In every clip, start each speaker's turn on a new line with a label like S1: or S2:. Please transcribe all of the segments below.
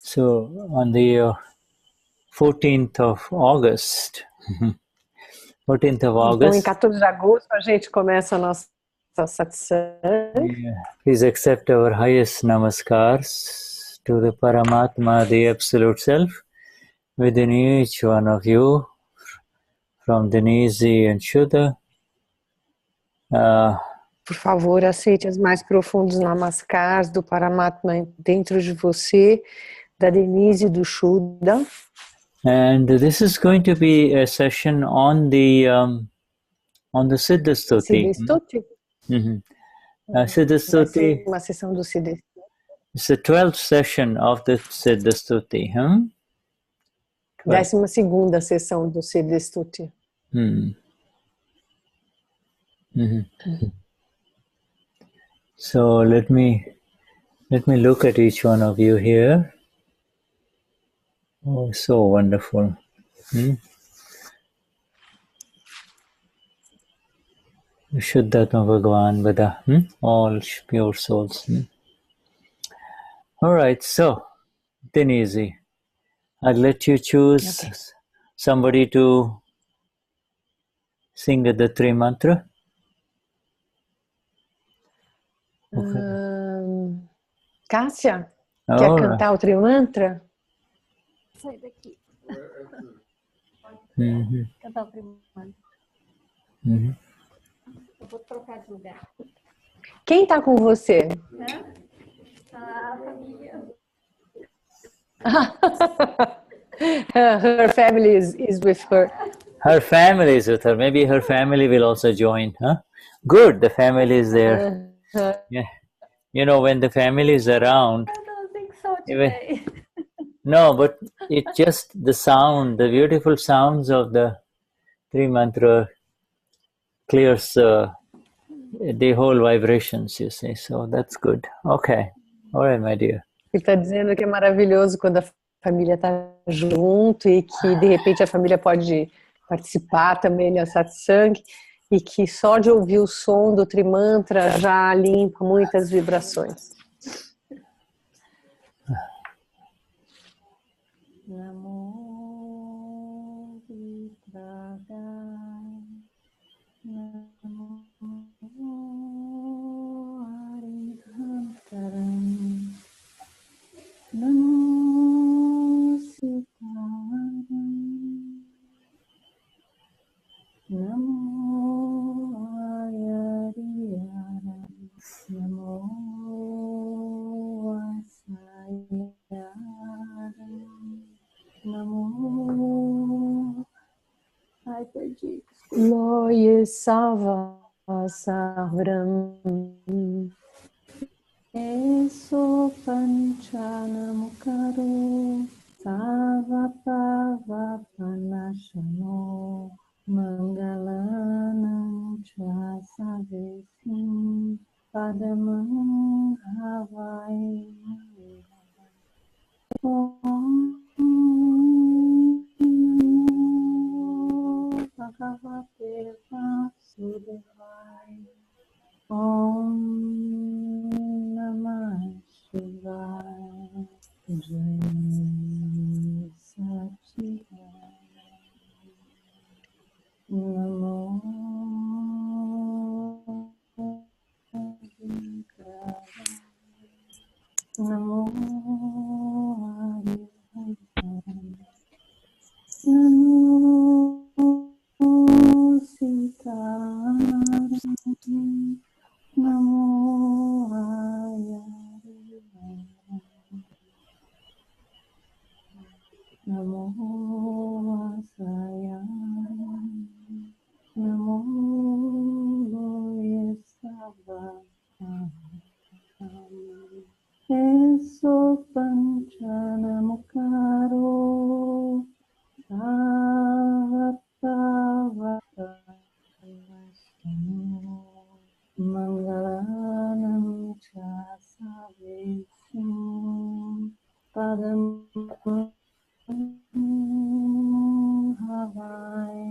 S1: So on the 14th of August, 14th of
S2: Então, em
S1: August,
S2: 14 de agosto, a gente começa a nossa Satsang.
S1: please accept our highest namaskars to the Paramatma, the Absolute Self, within each one of you, from Denize and Shuddha.
S2: Por favor, aceite os mais profundos namaskars do Paramatma dentro de você, da Denize e do Shuddha.
S1: And this is going to be a session on the Siddha Stuti.
S2: Siddha Stuti.
S1: Siddha
S2: Vai ser
S1: Stuti.
S2: uma sessão do Siddha Stuti.
S1: It's the 12th session of the Siddha Stuti.
S2: 12ª sessão do Siddha Stuti.
S1: So let me look at each one of you here. Oh, so wonderful. Shuddha Bhagavan Vada. All pure souls. All right, so Denize, I'll let you choose somebody to sing the three mantra.
S2: Cássia, quer cantar o Trimantra?
S3: Sai daqui. Cantar o Trimantra. Eu vou trocar de lugar.
S2: Quem está com você?
S3: A família.
S1: Her
S2: family is with her.
S1: Her family is with her. Maybe her family will also join. Good, the family is there. Yeah. You know, when the family is around.
S3: I don't think so today.
S1: No, but it just the sound, the beautiful sounds of the three mantra clears the whole vibrations, you see. So that's good. Okay. All right, my dear.
S2: Ele está dizendo que é maravilhoso quando a família está junto e que de repente a família pode participar também na satsang e que só de ouvir o som do Trimantra já limpa muitas vibrações.
S3: Namo Vitraga Namo Arihantaram Namo Sitaram Namo Ayariyaram Namo Vasayaram Namo Ai, perdi.
S2: Loye Sava Savram
S3: Eso Panchanamukaro Savapava Panashano Mangalanam Chasavesim Padamam Havai Bhagavate Vasudevaya Om Namah Shivaya Jai Satchidaya Namo Vigraya Namo Arihantaram Namo Sitaram Namo Ayariyaram Namo Vasayaram Namo Loye Savakam Eso Panchanamukaro Savatavata Mangalanam Chasavesim Padam Havai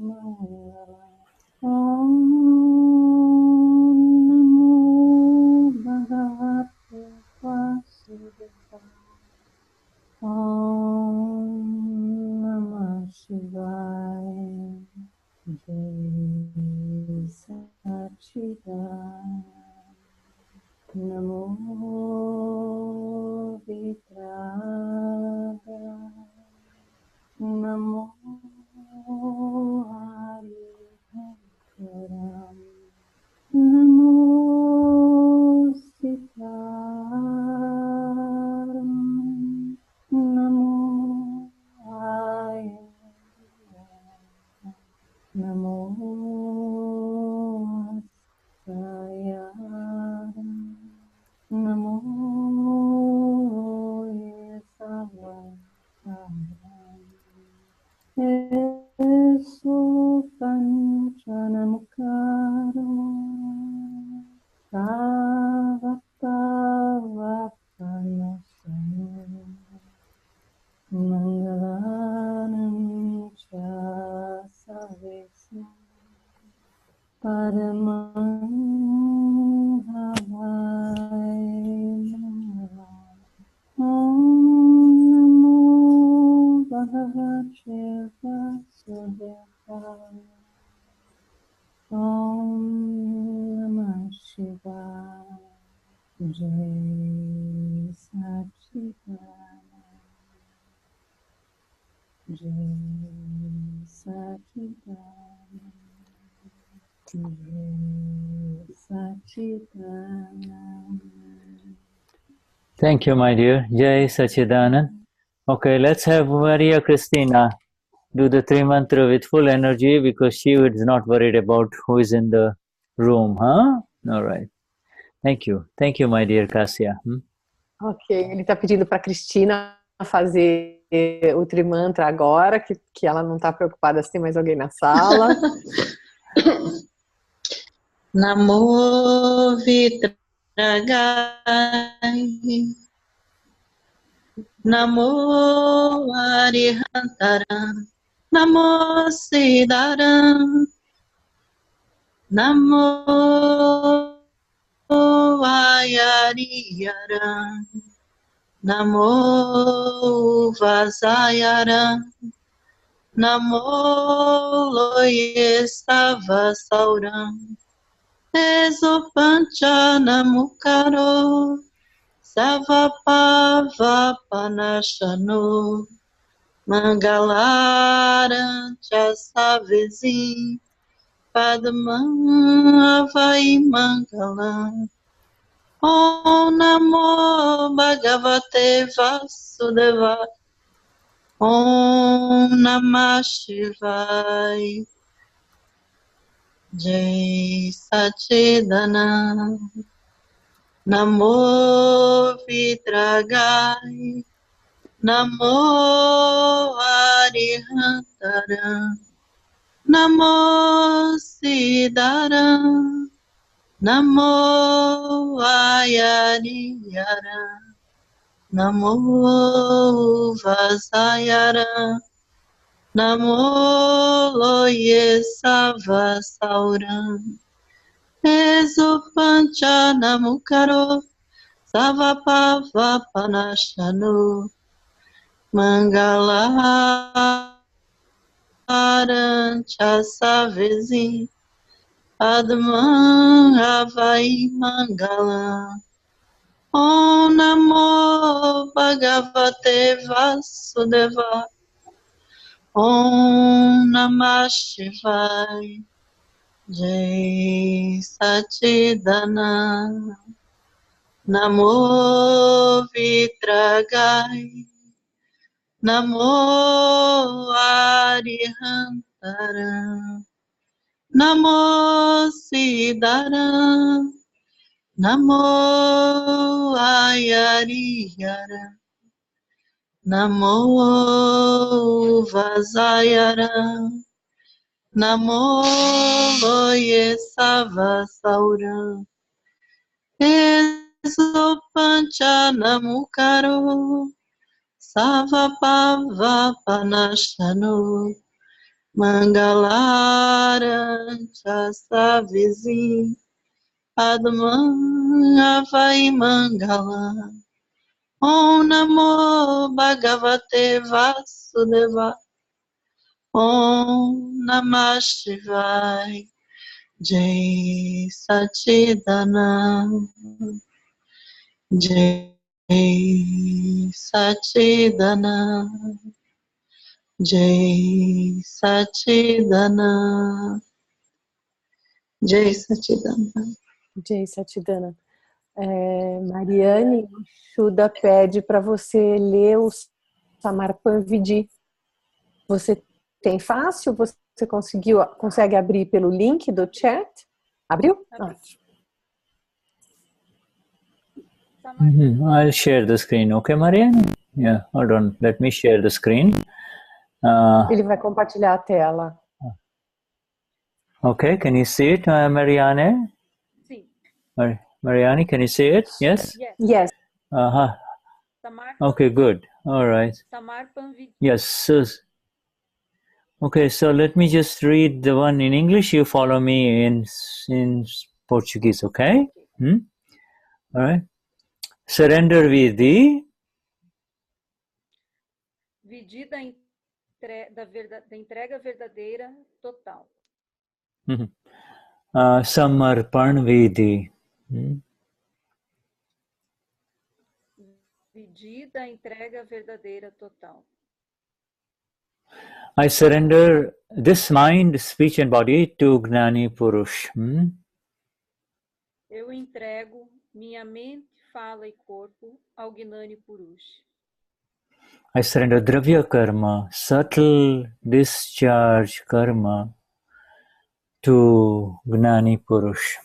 S3: Mangalam Om Namo Bhagavate Vasudevaya Shivaya. Jai Satchidananda. Namo Vitraga. Namo Hariharam. Namo Sitaram. Namo Ayana. Namo Sayara. Namo Yesavara. Eso panchanamukaro. Savapavapanasana. Mangalanam cha savesya. Paramam Havaya. Om Namo Bhagavate Vasudevaya. Om Namah Shivaya. Jai Satchidananda. Jai Satchidananda. Jai Satchidananda.
S1: Thank you, my dear. Jai Sachidanand. Okay, let's have Maria Christina do the three mantra with full energy because she is not worried about who is in the room, huh? All right. Thank you. Thank you, my dear Cassia.
S2: Ok, ele está pedindo para a Cristina fazer o trimantra agora, que ela não está preocupada se tem mais alguém na sala.
S4: Namo Vitragai. Namo Arihantaram. Namo Siddharam. Namo Ayariyaram. Namo Vasayaram. Namo Loyesava Sauram. Eso Panchanamukaro. Savapava Panashano. Mangalaram Chasavezim. Padman Avai Mangalam. Om Namo Bhagavate Vasudeva. Om Namah Shivaya. Jai Satchidananda. Namo Vitragai. Namo Arihantaram. Namo Siddharam. Namo Ayariyaram. Namo Vasayaram. Namo Loyesava Sauram. Eso Panchanamukaro. Savapava Panashano. Mangalaram Chasavezim. Padman Avai Mangalam. Om Namo Bhagavate Vasudeva. Om Namah Shivaya. Jai Satchidananda. Namo Vitragai. Namo Arihantaram. Namo Siddharam. Namo Ayariyaram. Namo Vasayaram. Namo Loyesava Sauram. Eso Panchanamukaro. Savapava Panashano. Mangalaram Chasavezim. Padman Avai Mangalam. Om Namo Bhagavate Vasudeva. Om Namah Shivaya. Jai Satchidanand. Jai Satchidanand. Jai Satchidanand. Jai Satchidanand.
S2: Jay Satidana. Mariane, o Shuddha pede para você ler o Samarpan Vidi. Você tem fácil? Você consegue abrir pelo link do chat? Abriu?
S1: I'll share the screen. Okay, Marianne? Yeah, hold on. Let me share the screen.
S2: Ele vai compartilhar a tela.
S1: Okay, can you see it, Marianne?
S3: Sim.
S1: Marianne, can you see it? Yes?
S2: Yes.
S1: Uh-huh. Okay, good. All right. Yes. Okay, so let me just read the one in English. You follow me in Portuguese, okay? All right. Surrender Vidi.
S3: Vidi da entrega verdadeira total.
S1: Samarpan Vidi.
S3: Vidi da entrega verdadeira total.
S1: I surrender this mind, speech and body to Gnani Purush.
S3: Eu entrego minha mente, fala e corpo ao Gnani Purush.
S1: I surrender Dravya Karma, subtle discharge karma to Gnani Purush.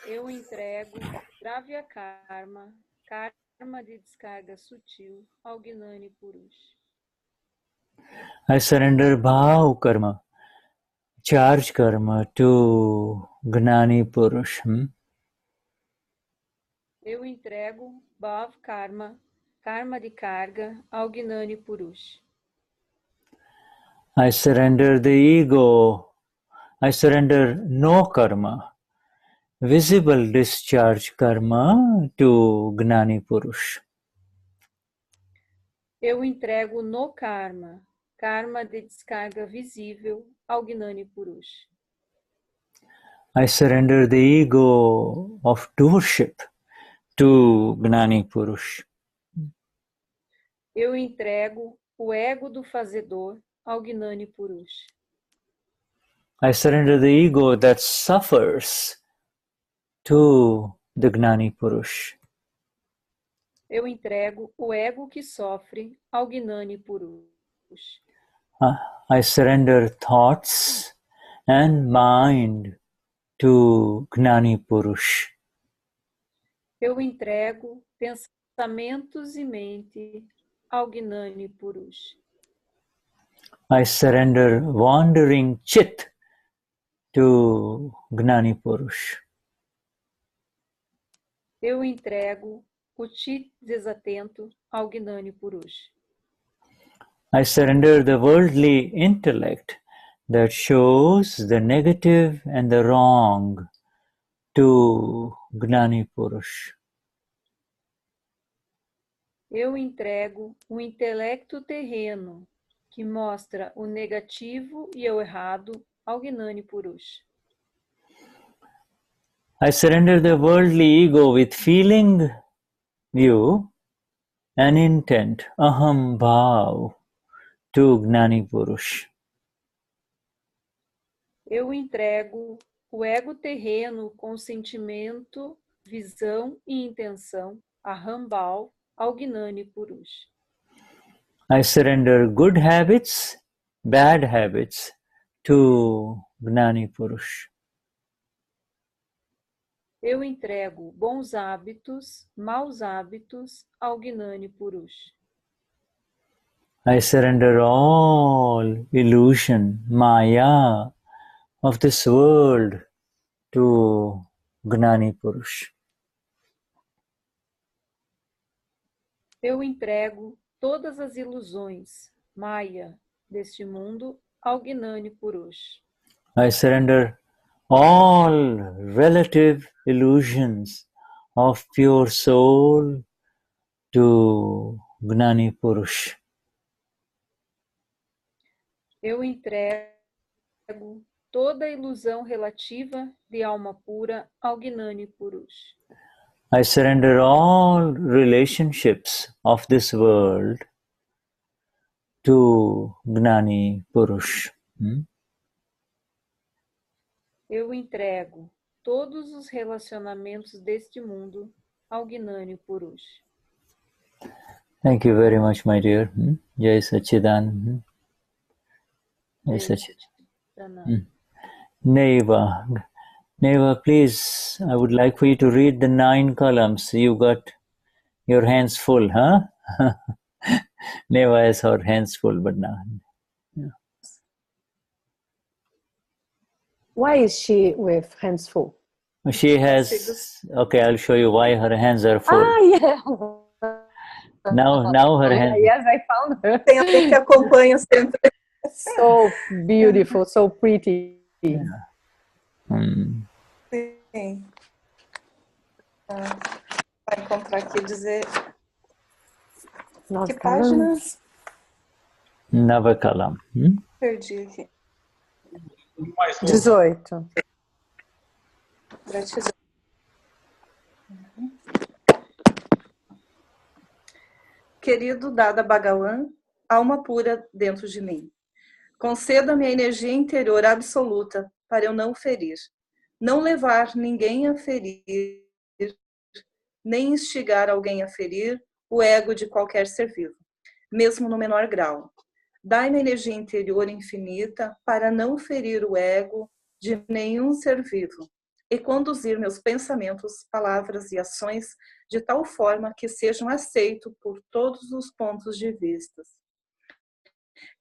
S3: Eu entrego Dravya Karma, karma de descarga sutil ao Gnani Purush.
S1: I surrender Bhav Karma, charge karma to Gnani Purush.
S3: Eu entrego Bhav Karma, karma de carga ao Gnani Purush.
S1: I surrender the ego. I surrender no karma, visible discharge karma to Gnani Purush.
S3: Eu entrego no karma, karma de descarga visível ao Gnani Purush.
S1: I surrender the ego of doership to Gnani Purush.
S3: Eu entrego o ego do fazedor ao Gnani Purush.
S1: I surrender the ego that suffers to the Gnani Purush.
S3: Eu entrego o ego que sofre ao Gnani Purush.
S1: I surrender thoughts and mind to Gnani Purush.
S3: Eu entrego pensamentos e mente ao Gnani Purush.
S1: I surrender wandering chit to Gnani Purush.
S3: Eu entrego o chit desatento ao Gnani Purush.
S1: I surrender the worldly intellect that shows the negative and the wrong to Gnani Purush.
S3: Eu entrego o intelecto terreno que mostra o negativo e o errado ao Gnani Purush.
S1: I surrender the worldly ego with feeling, view, and intent, aham bhav, to Gnani Purush.
S3: Eu entrego o ego terreno com sentimento, visão e intenção, ahambal, ao Gnani Purush.
S1: I surrender good habits, bad habits to Gnani Purush.
S3: Eu entrego bons hábitos, maus hábitos ao Gnani Purush.
S1: I surrender all illusion, maya of this world to Gnani Purush.
S3: Eu entrego todas as ilusões, maya, deste mundo ao Gnani Purush.
S1: I surrender all relative illusions of pure soul to Gnani Purush.
S3: Eu entrego toda a ilusão relativa de alma pura ao Gnani Purush.
S1: I surrender all relationships of this world to Gnani Purush.
S3: Eu entrego todos os relacionamentos deste mundo ao Gnani Purush.
S1: Thank you very much, my dear. Jai Sachidan. Jai
S3: Jai
S1: Sachidan. Neva. Neva, please, I would like for you to read the 9 columns. You got your hands full, huh? Neva has her hands full, but now. Yeah.
S2: Why is she with hands full?
S1: She has, okay, I'll show you why her hands are full.
S2: Ah, yeah.
S1: Now her hands.
S2: Yes, I found her.
S4: Tem alguém que acompanha sempre.
S2: So beautiful, so pretty.
S1: Yeah.
S4: Sim. Vai encontrar aqui e dizer que páginas?
S1: Navakalam.
S4: Perdi aqui.
S2: 18.
S4: Gratidão. Querido Dada Bhagavan, alma pura dentro de mim, conceda-me a energia interior absoluta para eu não ferir, não levar ninguém a ferir, nem instigar alguém a ferir o ego de qualquer ser vivo, mesmo no menor grau. Dai-me energia interior infinita para não ferir o ego de nenhum ser vivo e conduzir meus pensamentos, palavras e ações de tal forma que sejam aceitos por todos os pontos de vista.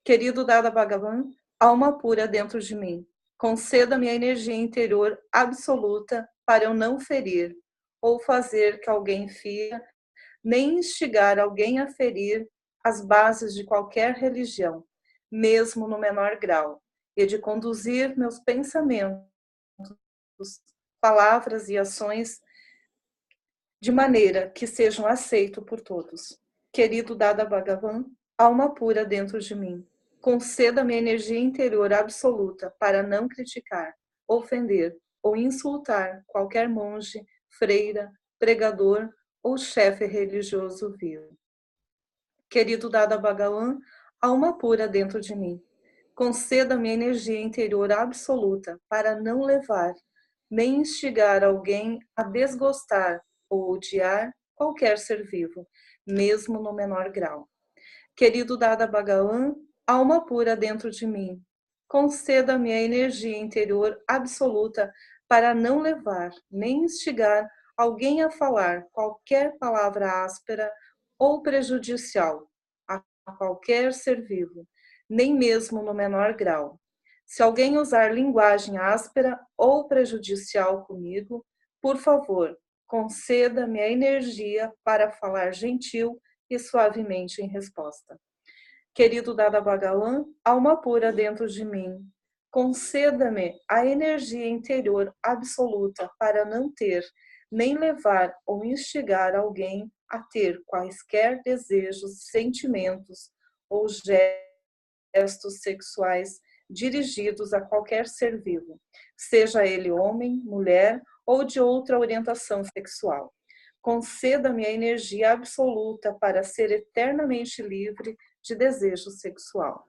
S4: Querido Dada Bhagavan, alma pura dentro de mim, conceda-me a energia interior absoluta para eu não ferir ou fazer que alguém fira, nem instigar alguém a ferir as bases de qualquer religião, mesmo no menor grau, e de conduzir meus pensamentos, palavras e ações de maneira que sejam aceitos por todos. Querido Dada Bhagavan, alma pura dentro de mim, conceda-me energia interior absoluta para não criticar, ofender ou insultar qualquer monge, freira, pregador ou chefe religioso vivo. Querido Dada Bhagavan, alma pura dentro de mim, conceda-me energia interior absoluta para não levar, nem instigar alguém a desgostar ou odiar qualquer ser vivo, mesmo no menor grau. Querido Dada Bhagavan, alma pura dentro de mim, conceda-me a energia interior absoluta para não levar, nem instigar alguém a falar qualquer palavra áspera ou prejudicial a qualquer ser vivo, nem mesmo no menor grau. Se alguém usar linguagem áspera ou prejudicial comigo, por favor, conceda-me a energia para falar gentil e suavemente em resposta. Querido Dada Bhagavan, alma pura dentro de mim, conceda-me a energia interior absoluta para não ter, nem levar ou instigar alguém a ter quaisquer desejos, sentimentos ou gestos sexuais dirigidos a qualquer ser vivo, seja ele homem, mulher ou de outra orientação sexual. Conceda-me a energia absoluta para ser eternamente livre de desejo sexual.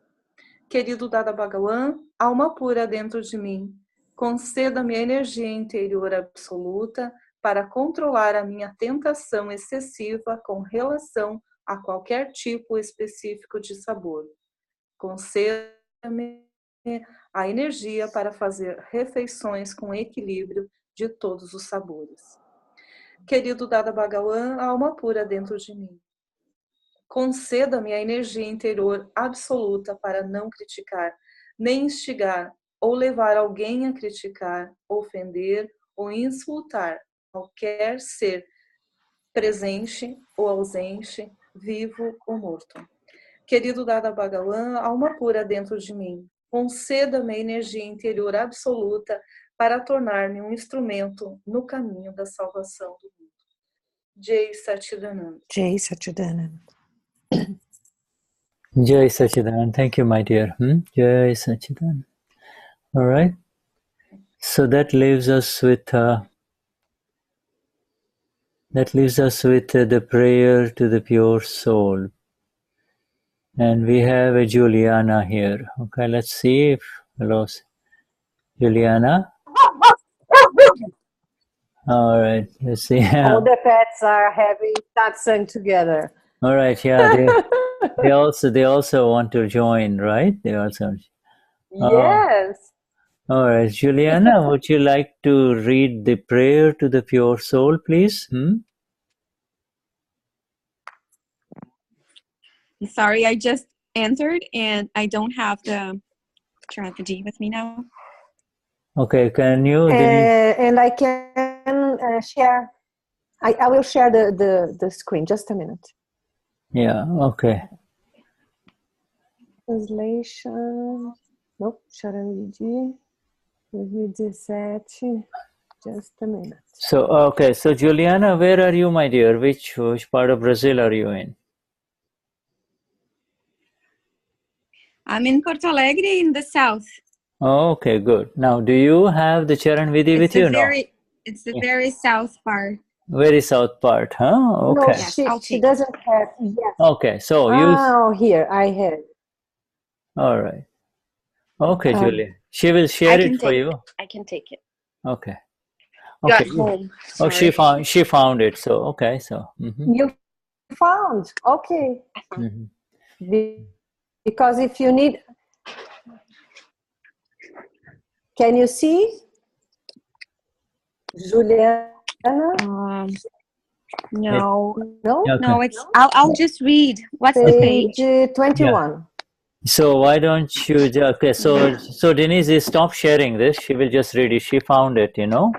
S4: Querido Dada Bhagavan, alma pura dentro de mim, conceda-me a energia interior absoluta para controlar a minha tentação excessiva com relação a qualquer tipo específico de sabor. Conceda-me a energia para fazer refeições com equilíbrio de todos os sabores. Querido Dada Bhagavan, alma pura dentro de mim, conceda-me a energia interior absoluta para não criticar, nem instigar ou levar alguém a criticar, ofender ou insultar qualquer ser presente ou ausente, vivo ou morto. Querido Dada Bhagavan, alma pura dentro de mim, conceda-me a energia interior absoluta para tornar-me um instrumento no caminho da salvação do mundo. Jai Satchidananda.
S2: Jai Satchidananda.
S1: Jai Sachidan. Thank you, my dear. Jai Sachidan. All right. So that leaves us with the prayer to the pure soul. And we have a Juliana here. Okay, let's see if hello, Juliana. All right, let's see.
S2: All the pets are having satsang together.
S1: All right, yeah, they also want to join, right? They also.
S2: Yes.
S1: All right, Juliana, would you like to read the prayer to the pure soul, please?
S5: Sorry, I just entered and I don't have the strategy with me now.
S1: Okay, can you?
S2: And I can share. I will share the screen. Just a minute.
S1: Yeah. Okay.
S2: Translation. Nope. Charangi. 2017. Just a minute.
S1: So okay. So Juliana, where are you, my dear? Which part of Brazil are you in?
S5: I'm in Porto Alegre in the south.
S1: Okay, good. Now, do you have the Charan Vidhi with you now?
S5: It's the very south part.
S1: Very south part, huh? Okay.
S2: No, she doesn't have. Yes.
S1: Okay, so
S2: here I have.
S1: All right. Okay, Julia. She will share it for you.
S5: I can take it.
S1: Okay.
S5: Got home.
S1: Oh, she found it. So okay, so.
S2: You found. Okay. Because if you need, can you see, Juliana?
S5: No.
S2: No.
S5: No. It's. I'll just read. What's the page?
S2: Page 21.
S1: Yeah. So why don't you? Okay. So Denize, stop sharing this. She will just read it. She found it. You know.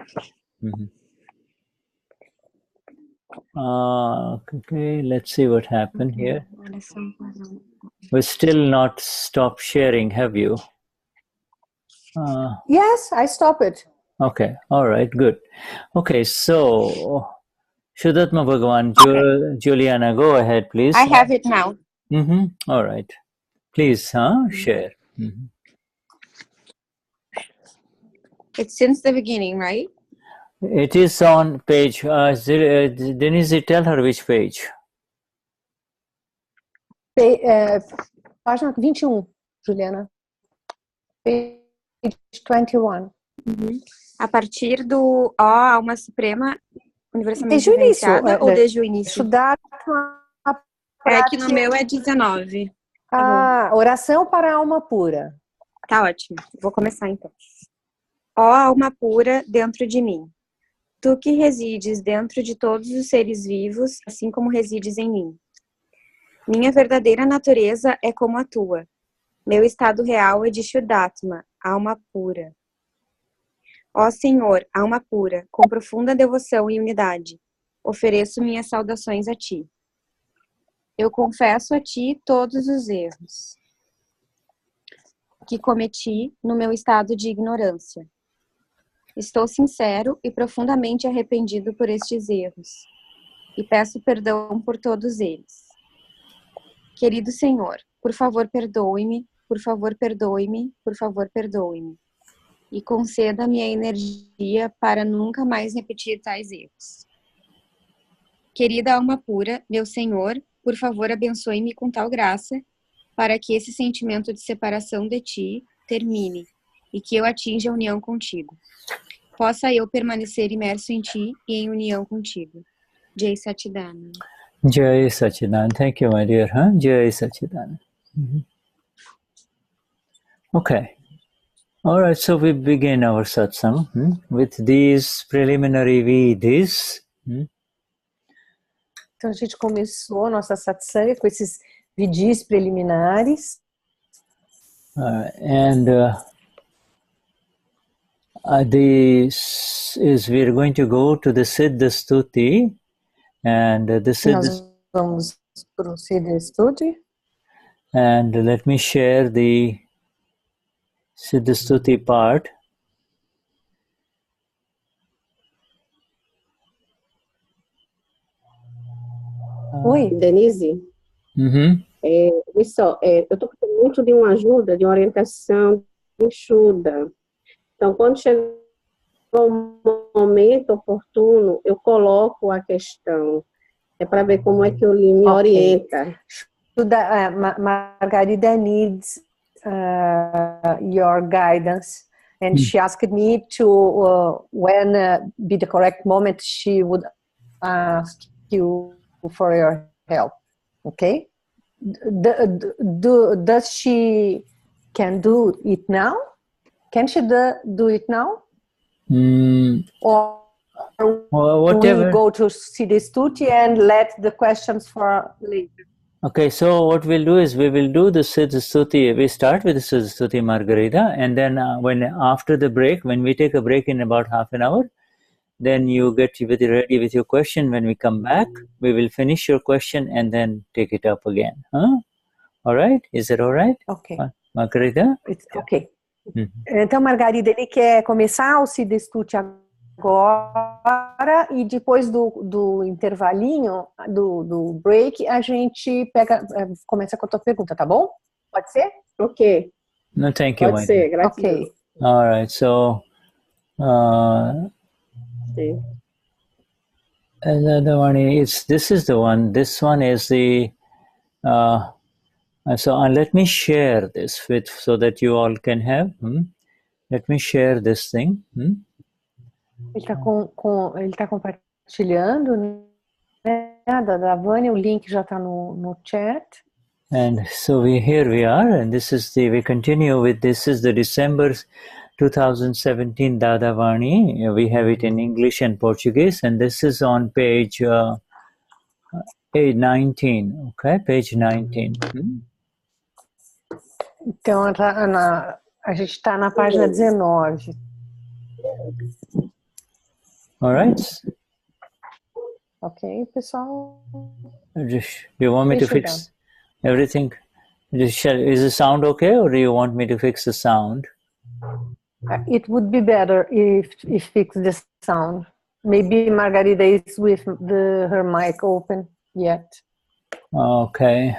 S1: Okay. Let's see what happened here. We're still not stopped sharing, have you?
S2: Yes, I stop it.
S1: Okay. All right. Good. Okay. So, Shuddhatma Bhagavan, Juliana, go ahead, please.
S5: I have it now.
S1: All right. Please, share.
S5: It's since the beginning, right?
S1: It is on page. Denize, tell her which page.
S2: Página 21, Juliana. Page 21.
S5: A partir do Alma Suprema, universalmente
S2: Desde o início.
S5: ou desde o início?
S2: Estudar.
S5: É que no meu é 19.
S2: Oração para a alma pura.
S5: Tá ótimo. Vou começar então. Ó alma pura dentro de mim. Tu que resides dentro de todos os seres vivos, assim como resides em mim. Minha verdadeira natureza é como a tua. Meu estado real é de Shuddhatma, alma pura. Ó Senhor, alma pura, com profunda devoção e unidade, ofereço minhas saudações a Ti. Eu confesso a Ti todos os erros que cometi no meu estado de ignorância. Estou sincero e profundamente arrependido por estes erros e peço perdão por todos eles. Querido Senhor, por favor perdoe-me, por favor perdoe-me, por favor perdoe-me e conceda-me a energia para nunca mais repetir tais erros. Querida alma pura, meu Senhor, por favor abençoe-me com tal graça para que esse sentimento de separação de Ti termine e que eu atinja a união contigo. Possa eu permanecer imerso em Ti e em união contigo. Jai Satchidana.
S1: Jai Satchidan. Thank you, my dear. Jai Satchidan. Okay. All right, so we begin our satsang with these preliminary vidhis.
S2: Então a gente começou a nossa satsanga com esses vidhis preliminares.
S1: This is, we are going to go to the Siddha Stuti, and the Siddha.
S2: Nós vamos para o Siddha Stuti.
S1: And let me share the Siddha Stuti part.
S2: Oi, Denize.
S6: Eu estou precisando muito de uma ajuda, de uma orientação de Shuddha. Então, quando chega o momento oportuno, eu coloco a questão. É para ver como é que o Li me orienta.
S2: Shuddha, Margarida needs your guidance. And she asked me to, when be the correct moment, she would ask you for your help. Okay? Does she can do it now? Can she do it now? Or
S1: whatever.
S2: we go to Siddha Stuti and let the questions for later?
S1: Okay, so what we'll do is we will do the Siddha Stuti. We start with the Siddha Stuti, Margarita, and then after the break, when we take a break in about half an hour, then you get ready with your question. When we come back, we will finish your question and then take it up again. Huh? All right? Is it all right?
S2: Okay.
S1: Margarita?
S2: It's okay. Então, Margarida, ele quer começar o Siddha Stuti agora e depois do intervalinho, do break, a gente começa com a tua pergunta, tá bom? Pode ser?
S6: Ok.
S1: No, thank you.
S6: Pode ser, graças
S2: Okay.
S6: a Deus.
S1: All right, so Dadavani, this is the one. This one is the so let me share this so that you all can have. Let me share this thing.
S2: Ele tá compartilhando, né? Dadavani, o link já tá no chat.
S1: And so here we are, and we continue with this is the December 2017 Dadavani. We have it in English and Portuguese, and this is on page 19. Okay, page 19.
S2: Então, a gente está na página 19.
S1: All right.
S2: Ok, pessoal.
S1: Do you want me to fix everything? Is the sound okay, or do you want me to fix the sound?
S2: It would be better if fix the sound. Maybe Margarida is with her mic open yet.
S1: Okay.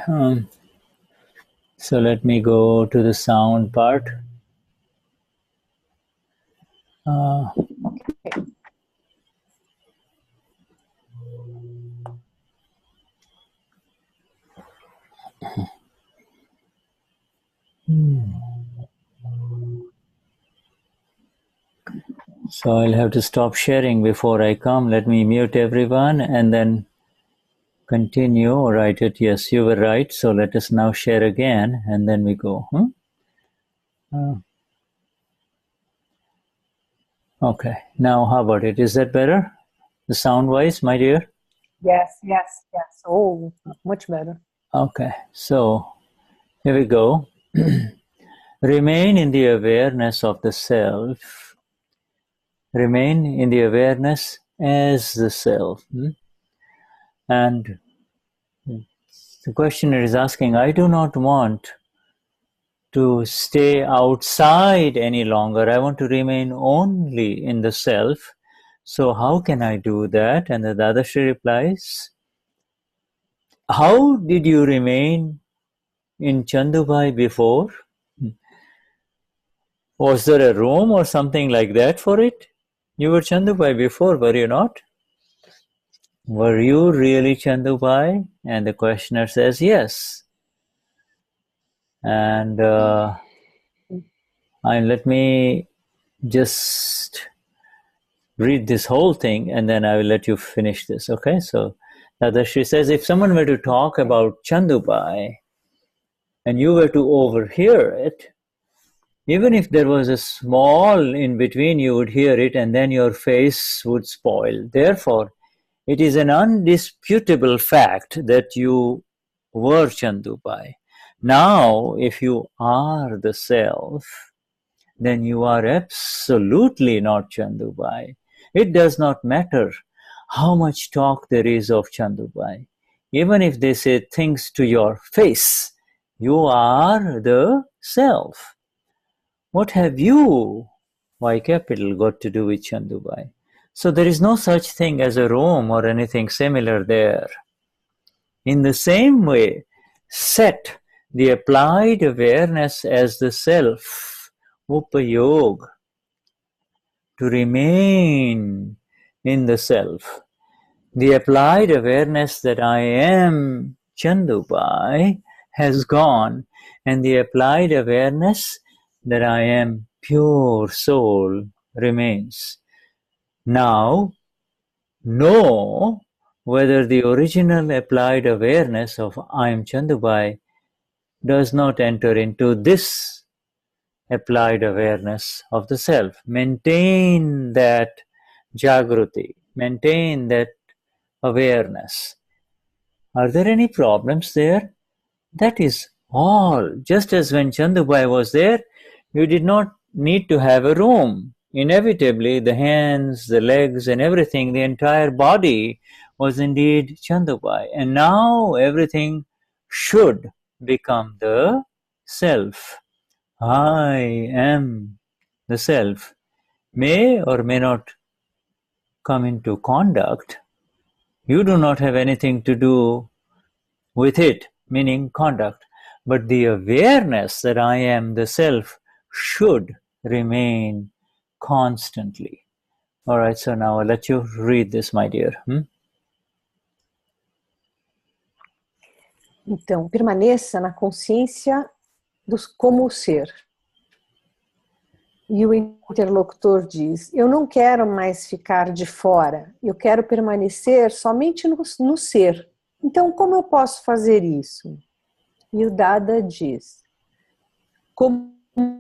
S1: So let me go to the sound part.
S2: Okay.
S1: So I'll have to stop sharing before I come. Let me mute everyone and then continue. Right, yes, you were right. So let us now share again and then we go. Okay, now how about it? Is that better? The sound wise, my dear?
S2: Yes. Oh, much better.
S1: Okay, so here we go. Remain in the awareness of the self. Remain in the awareness as the self. And the questioner is asking, I do not want to stay outside any longer. I want to remain only in the self. So how can I do that? And the Dadashri replies, how did you remain in Chandubai before? Was there a room or something like that for it? You were Chandubai before, were you not? Were you really Chandubai? And the questioner says, yes. And let me just read this whole thing and then I will let you finish this, okay? So Dadashri says, if someone were to talk about Chandubai and you were to overhear it, even if there was a small in between, you would hear it and then your face would spoil. Therefore, it is an undisputable fact that you were Chandubai. Now, if you are the self, then you are absolutely not Chandubai. It does not matter how much talk there is of Chandubai. Even if they say things to your face, you are the self. What have you, Y capital, got to do with Chandubai? So there is no such thing as a room or anything similar there. In the same way, set the applied awareness as the self, upayog, to remain in the self. The applied awareness that I am Chandubai has gone, and the applied awareness that I am pure soul remains. Now, know whether the original applied awareness of I am Chandubai does not enter into this applied awareness of the self. Maintain that jagruti, maintain that awareness. Are there any problems there? That is all. Just as when Chandubai was there, you did not need to have a room. Inevitably, the hands, the legs, and everything, the entire body was indeed Chandubai. And now everything should become the self. I am the self. May or may not come into conduct. You do not have anything to do with it, meaning conduct. But the awareness that I am the self should remain constantly. All right, so now I'll let you read this, my dear.
S2: Então, permaneça na consciência como ser. E o interlocutor diz, eu não quero mais ficar de fora, eu quero permanecer somente no ser. Então, como eu posso fazer isso? E o Dada diz, como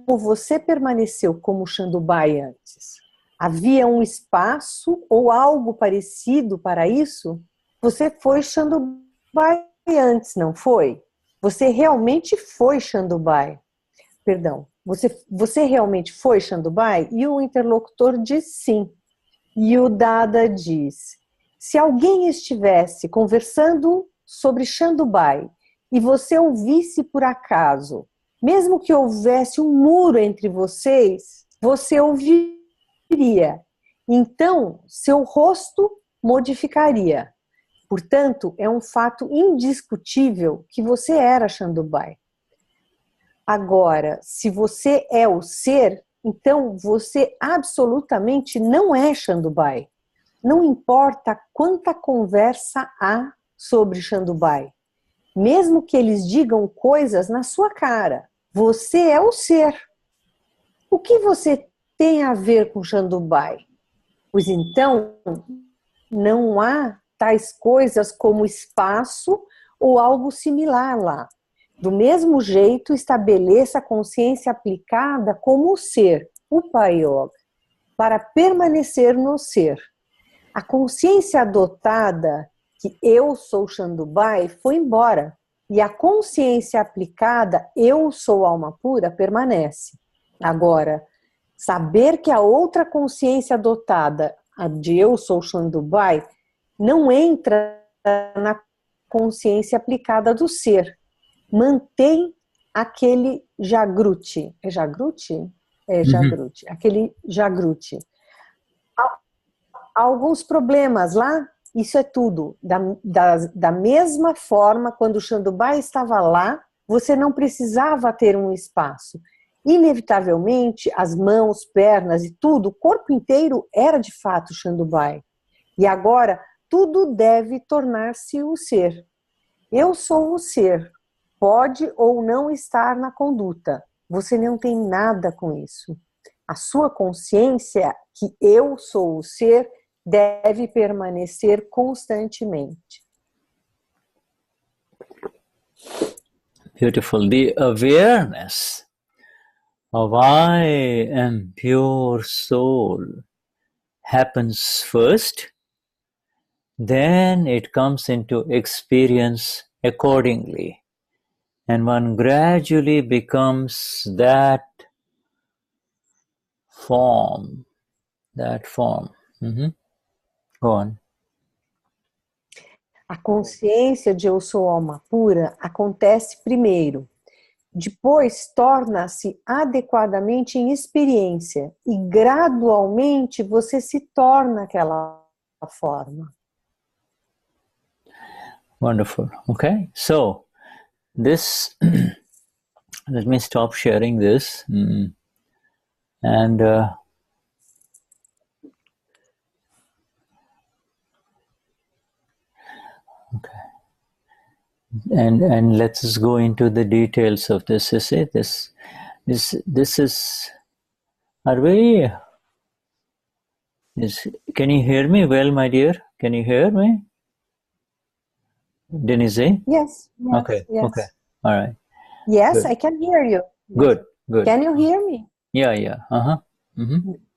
S2: você permaneceu como Chandubai antes, havia um espaço ou algo parecido para isso? Você foi Chandubai antes, não foi? Você realmente foi Chandubai. Perdão, você realmente foi Chandubai? E o interlocutor diz sim. E o Dada diz, se alguém estivesse conversando sobre Chandubai e você ouvisse por acaso, mesmo que houvesse um muro entre vocês, você ouviria. Então, seu rosto modificaria. Portanto, é um fato indiscutível que você era Chandubai. Agora, se você é o ser, então você absolutamente não é Chandubai. Não importa quanta conversa há sobre Chandubai. Mesmo que eles digam coisas na sua cara, você é o ser. O que você tem a ver com Chandubai? Pois então, não há tais coisas como espaço ou algo similar lá. Do mesmo jeito, estabeleça a consciência aplicada como o ser, o Upayog, para permanecer no ser. A consciência adotada, que eu sou Chandubai, foi embora. E a consciência aplicada, eu sou alma pura, permanece. Agora, saber que a outra consciência adotada, a de eu sou Chandubai, não entra na consciência aplicada do ser. Mantém aquele jagruti. É jagruti? É jagruti. Aquele jagruti. Há alguns problemas lá, isso é tudo. Da mesma forma, quando o Chandubai estava lá, você não precisava ter um espaço. Inevitavelmente, as mãos, pernas e tudo, o corpo inteiro era de fato Chandubai. E agora, tudo deve tornar-se o ser. Eu sou o ser. Pode ou não estar na conduta. Você não tem nada com isso. A sua consciência, que eu sou o ser, deve permanecer constantemente.
S1: Beautiful. The awareness of I am pure soul happens first, then it comes into experience accordingly. And one gradually becomes that form. Go on.
S2: A consciência de eu sou alma pura acontece primeiro. Depois torna-se adequadamente em experiência. E gradualmente você se torna aquela forma.
S1: Wonderful. Okay. So, this, let me stop sharing this. And okay. And let's go into the details of this. You see, this is, are we, can you hear me well, my dear? Can you hear me? Denize?
S2: Yes.
S1: Okay.
S2: Yes.
S1: Okay. All right.
S2: Yes,
S1: Good.
S2: I can hear you.
S1: Good. Good.
S2: Can you hear me?
S1: Yeah.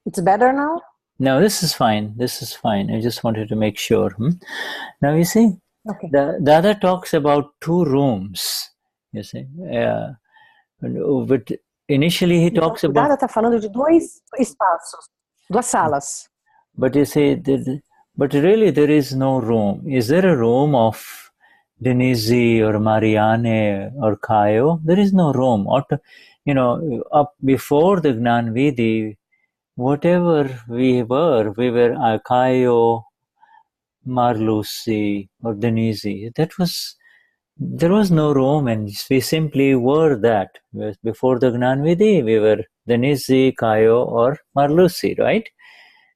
S2: It's better now?
S1: No, this is fine. This is fine. I just wanted to make sure. Now you see,
S2: Okay.
S1: the other talks about 2 rooms. You see, but initially he talks
S2: O Dada
S1: about.
S2: está falando de 2 espaços, 2 salas.
S1: But you see, but really there is no room. Is there a room of Denize or Marianne or Kayo? There is no room. Up before the Gnan Vidhi, whatever we were Kayo, Marlusi or Denize. There was no room, and we simply were that. Before the Gnan Vidhi, we were Denize, Kayo or Marlusi, right?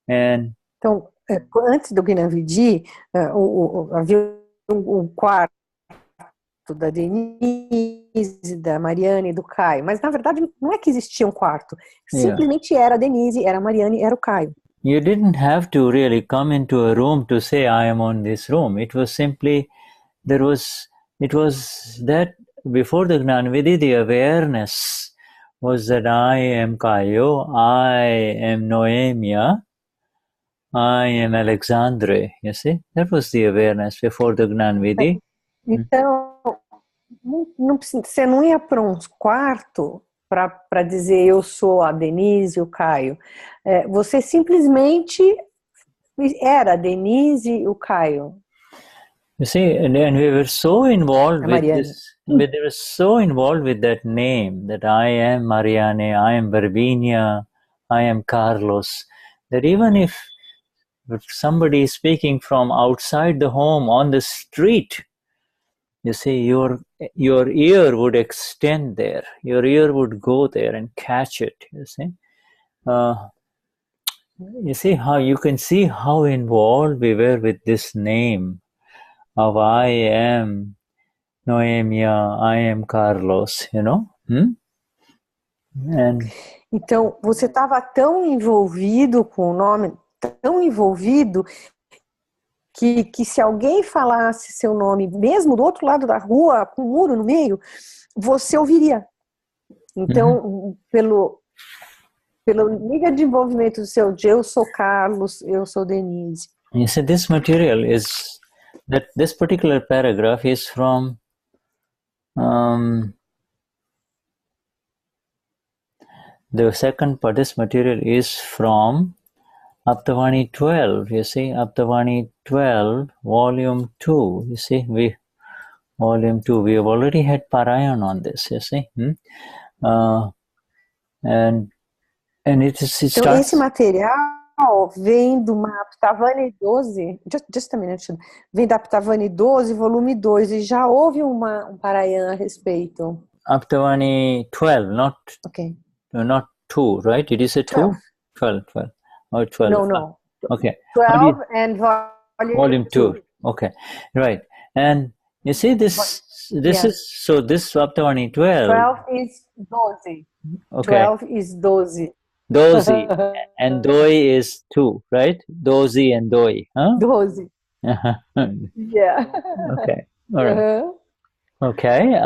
S1: And
S2: Então, antes do Gnani, havia um quarto da Denize, da Mariane e do Caio. Mas, na verdade, não é que existia um quarto. Simplesmente era a Denize, era a Mariane, era o Caio.
S1: You didn't have to really come into a room to say, I am on this room. It was simply, it was that before the Gnanvidhi, the awareness was that I am Kayo, I am Noemia, I am Alexandra, you see? That was the awareness before the Gnanvidhi.
S2: Então, você não ia para um quarto para dizer eu sou a Denize e o Caio. Você simplesmente era a Denize e o Caio.
S1: You see, and we were so involved with this, we were so involved with that name, that I am Marianne, I am Barbinia, I am Carlos, that even if somebody is speaking from outside the home on the street, you see, your ear would extend there, your ear would go there and catch it, you see. You see how you can see how involved we were with this name of I am Noemia, I am Carlos, you know?
S2: Então, você estava tão envolvido com o nome, tão envolvido, que se alguém falasse seu nome, mesmo do outro lado da rua, com um muro no meio, você ouviria. Então, pelo nível de envolvimento do seu dia, eu sou Carlos, eu sou Denize.
S1: You see, this material is, that this particular paragraph is from the second part. This material is from Aptavani 12, you see, Aptavani 12, volume 2, you see, volume 2, we have already had Parayan on this, you see, and it starts...
S2: Então, esse material vem do Aptavani 12, just a minute, vem da Aptavani 12, volume 2, e já houve um Parayan a respeito.
S1: Aptavani 12, not 2, right? Did you say 2? 12. Oh, 12.
S2: No.
S1: Okay.
S2: 12 and volume 2.
S1: Okay, right. And you see this is, so this Aptavani 12.
S2: 12 is 12.
S1: Okay.
S2: 12 is 12.
S1: Dozi and doi is 2, right? Dozi and doi, huh?
S2: 12. Yeah.
S1: Okay. All right. Okay.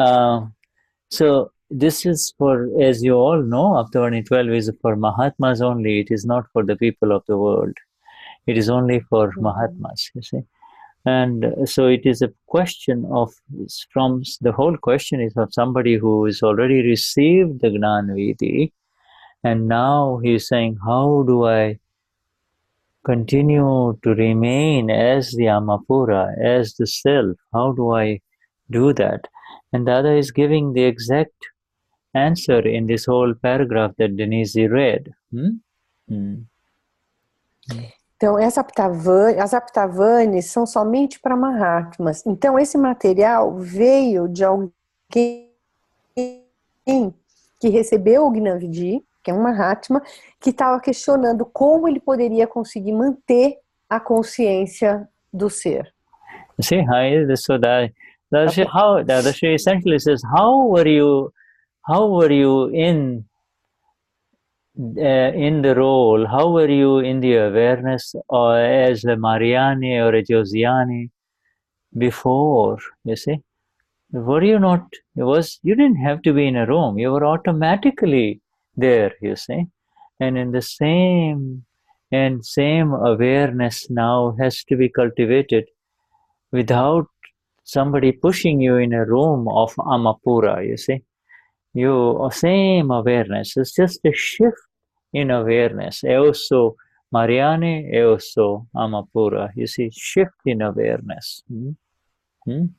S1: So this is for, as you all know, Aptavani 12 is for Mahatmas only. It is not for the people of the world. It is only for Mahatmas, you see. And so it is a question of, from the whole question is of somebody who has already received the Gnan Vidhi, and now he is saying, how do I continue to remain as the Amapura, as the self? How do I do that? And the other is giving the exact answer in this whole paragraph that Denize read.
S2: Então, as Aptavanis são somente para Mahatmas. Então, esse material veio de alguém que recebeu o Gnani, que é uma Mahatma, que estava questionando como ele poderia conseguir manter a consciência do ser.
S1: You see, so Dadashri essentially says, how were you in the role? How were you in the awareness, or as a Mariani or a Josiani before? You see, were you not? You didn't have to be in a room. You were automatically there. You see, and in the same awareness now has to be cultivated without somebody pushing you in a room of Amapura. You see, same awareness. It's just a shift in awareness. Also Mariani, also Amapura. You see, shift in awareness.
S2: Uhum.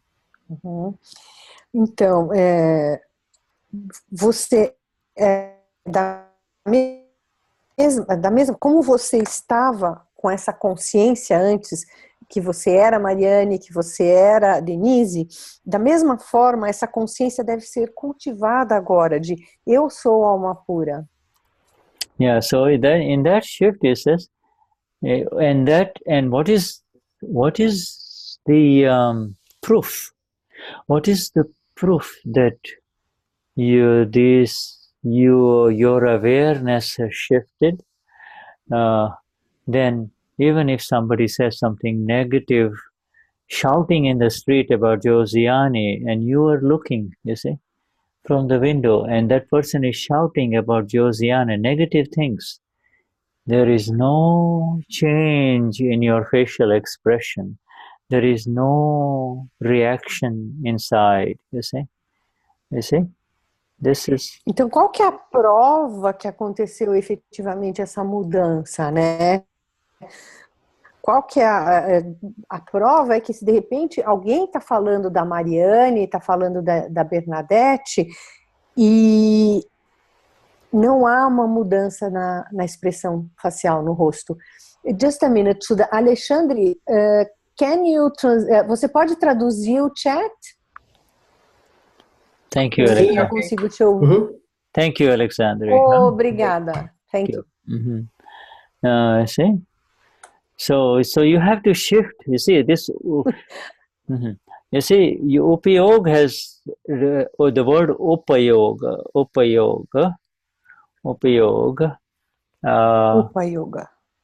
S2: Então, você da mesma como você estava com essa consciência antes, que você era Mariane, que você era Denize, da mesma forma essa consciência deve ser cultivada agora de eu sou alma pura.
S1: Yeah, so in that shift it says, and what is the proof? What is the proof that your awareness has shifted? Then even if somebody says something negative, shouting in the street about Josiani, and you are looking, you see, from the window, and that person is shouting about Josiani, negative things, there is no change in your facial expression. There is no reaction inside, you see? You see? This is...
S2: Então, qual que é a prova que aconteceu efetivamente essa mudança, né? Qual que é a prova é que se de repente alguém está falando da Mariane, está falando da Bernadette e não há uma mudança na expressão facial, no rosto. Just a minute, Shuddha. Alexandre, você pode traduzir o chat?
S1: Thank you,
S2: Alexandra. Eu consigo te ouvir.
S1: Thank you, Alexandra.
S2: Obrigada. Thank you.
S1: See? So you have to shift. You see this. You see, upayog has the word upayoga.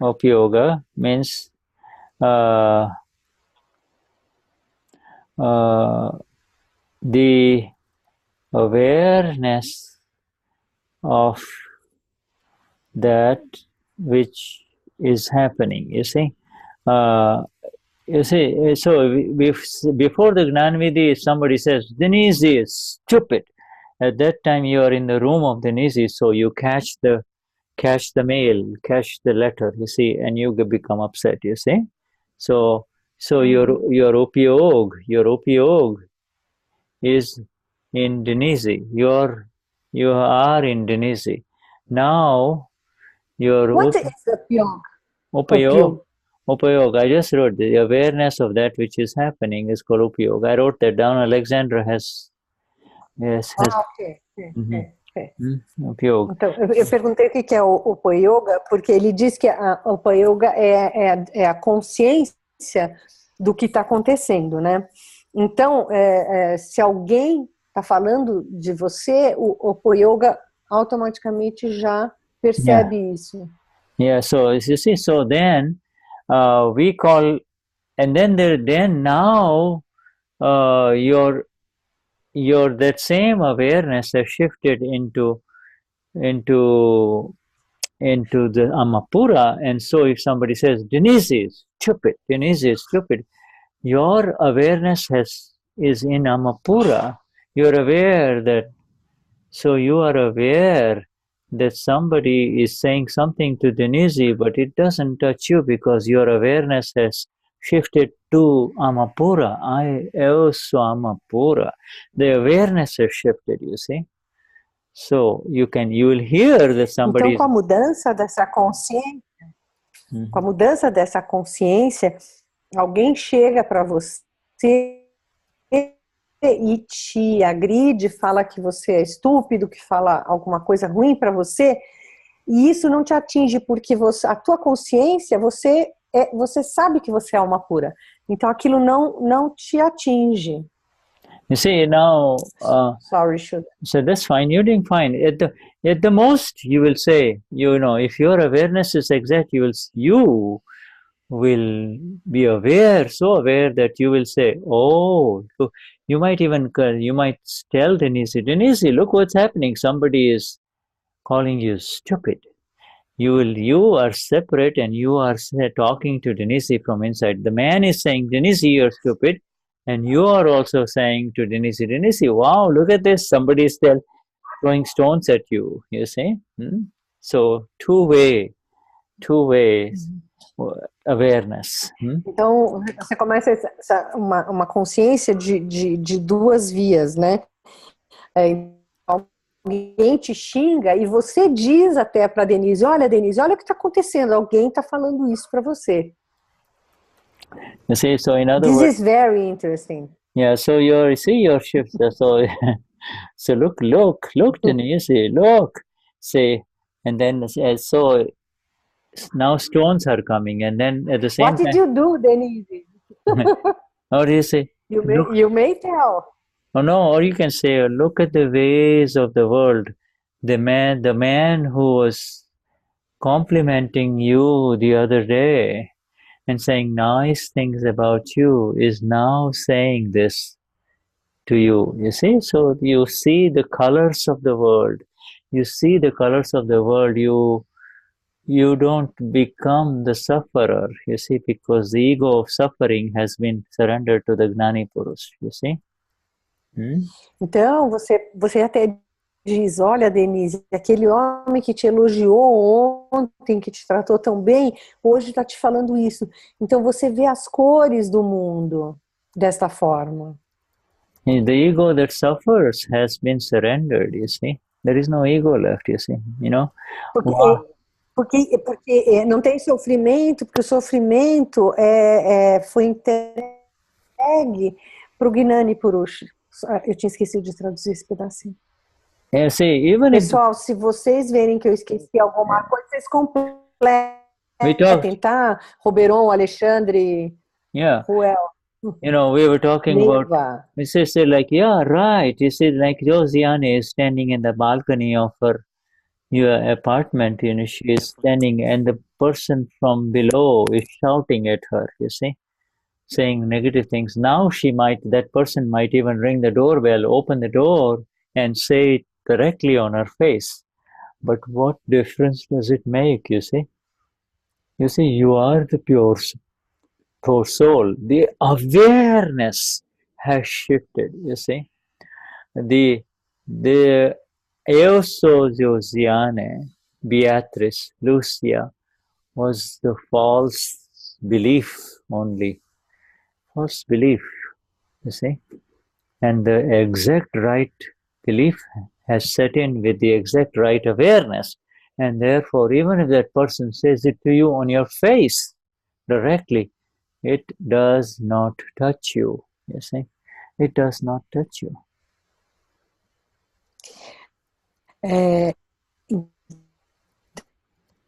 S1: Upayoga means the awareness of that which is happening. You see, so before the Gnani, somebody says Denize is stupid. At that time, you are in the room of Denize, so you catch the mail, catch the letter. You see, and you become upset. You see, so your upayog is in Denize. You are in Denize. Now
S2: what is upayog?
S1: Upayog. I just wrote the awareness of that which is happening is called upayog. I wrote that down. Alexandra has.
S2: Ok.
S1: Upayog.
S2: Então, eu perguntei o que é o upayoga, porque ele diz que a upayoga é a consciência do que está acontecendo, né? Então, se alguém está falando de você, o upayoga automaticamente já percebe isso.
S1: Yeah, so you see, so then we call, and then now your that same awareness has shifted into the Amapura, and so if somebody says Denize is stupid, your awareness is in Amapura. You're aware that, so you are aware that somebody is saying something to Denize, but it doesn't touch you because your awareness has shifted to Amapura. I also Amapura. The awareness has shifted, you see. So you will hear that somebody.
S2: Então, com a mudança dessa consciência, alguém chega para você e te agride, fala que você é estúpido, que fala alguma coisa ruim para você, e isso não te atinge porque a tua consciência, você sabe que você é alma pura. Então aquilo não te atinge.
S1: You see, now,
S2: Sorry, Shuddha.
S1: so that's fine, you're doing fine. At the most, you will say, if your awareness is exact, you will be aware, so aware that you will say, oh, you might tell Denize, look what's happening. Somebody is calling you stupid. You are separate and you are talking to Denize from inside. The man is saying, Denize, you're stupid. And you are also saying to Denize, wow, look at this. Somebody is still throwing stones at you, you see. So, two-way awareness.
S2: Então, você começa uma consciência de duas vias, né? Alguém te xinga e você diz até para Denize, olha o que está acontecendo, alguém está falando isso para você.
S1: You see, so in other
S2: This
S1: words,
S2: is very interesting.
S1: Yeah, so your shift. So look, Denize, look. Say, and then so now stones are coming, and then at the same time.
S2: What did you do, Denize?
S1: How do you say?
S2: You may tell.
S1: Oh no, or you can say, look at the ways of the world. The man who was complimenting you the other day and saying nice things about you is now saying this to you. You see? So you see the colors of the world. You see the colors of the world. You don't become the sufferer, you see, because the ego of suffering has been surrendered to the Gnani Purush, you see?
S2: Então, você até diz, olha, Denize, aquele homem que te elogiou ontem, que te tratou tão bem, hoje está te falando isso. Então, você vê as cores do mundo desta forma.
S1: The ego that suffers has been surrendered, you see? There is no ego left, you see,
S2: Porque não tem sofrimento, porque o sofrimento foi entregue para o Gnani Purush. Eu tinha esquecido de traduzir esse pedacinho. Pessoal, se vocês verem que eu esqueci alguma coisa, vocês completem, tá? Roberon, Alexandre, Ruel.
S1: We were talking about, we say like, yeah, right. You see, like Josiane is standing in the balcony of your apartment, she is standing and the person from below is shouting at her, you see, saying negative things. Now that person might even ring the doorbell, open the door and say it directly on her face. But what difference does it make, you see? You see, you are the pure soul. The awareness has shifted, you see. The Eu sou Josiane, Beatrice, Lucia was the false belief only. False belief, you see. And the exact right belief has set in with the exact right awareness. And therefore, even if that person says it to you on your face directly, it does not touch you, you see. It does not touch you.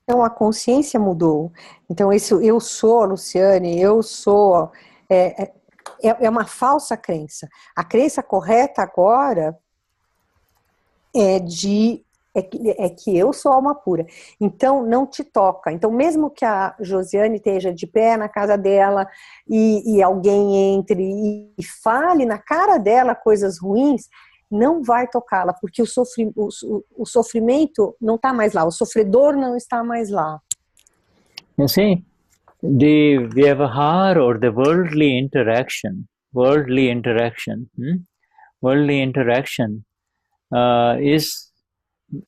S2: Então a consciência mudou. Então esse eu sou, Luciane, eu sou é uma falsa crença. A crença correta agora é que eu sou alma pura. Então não te toca. Então mesmo que a Josiane esteja de pé na casa dela e alguém entre e fale na cara dela coisas ruins, não vai tocá-la, porque o sofrimento não está mais lá, o sofredor não está mais lá.
S1: You see, the vyavahar or the worldly interaction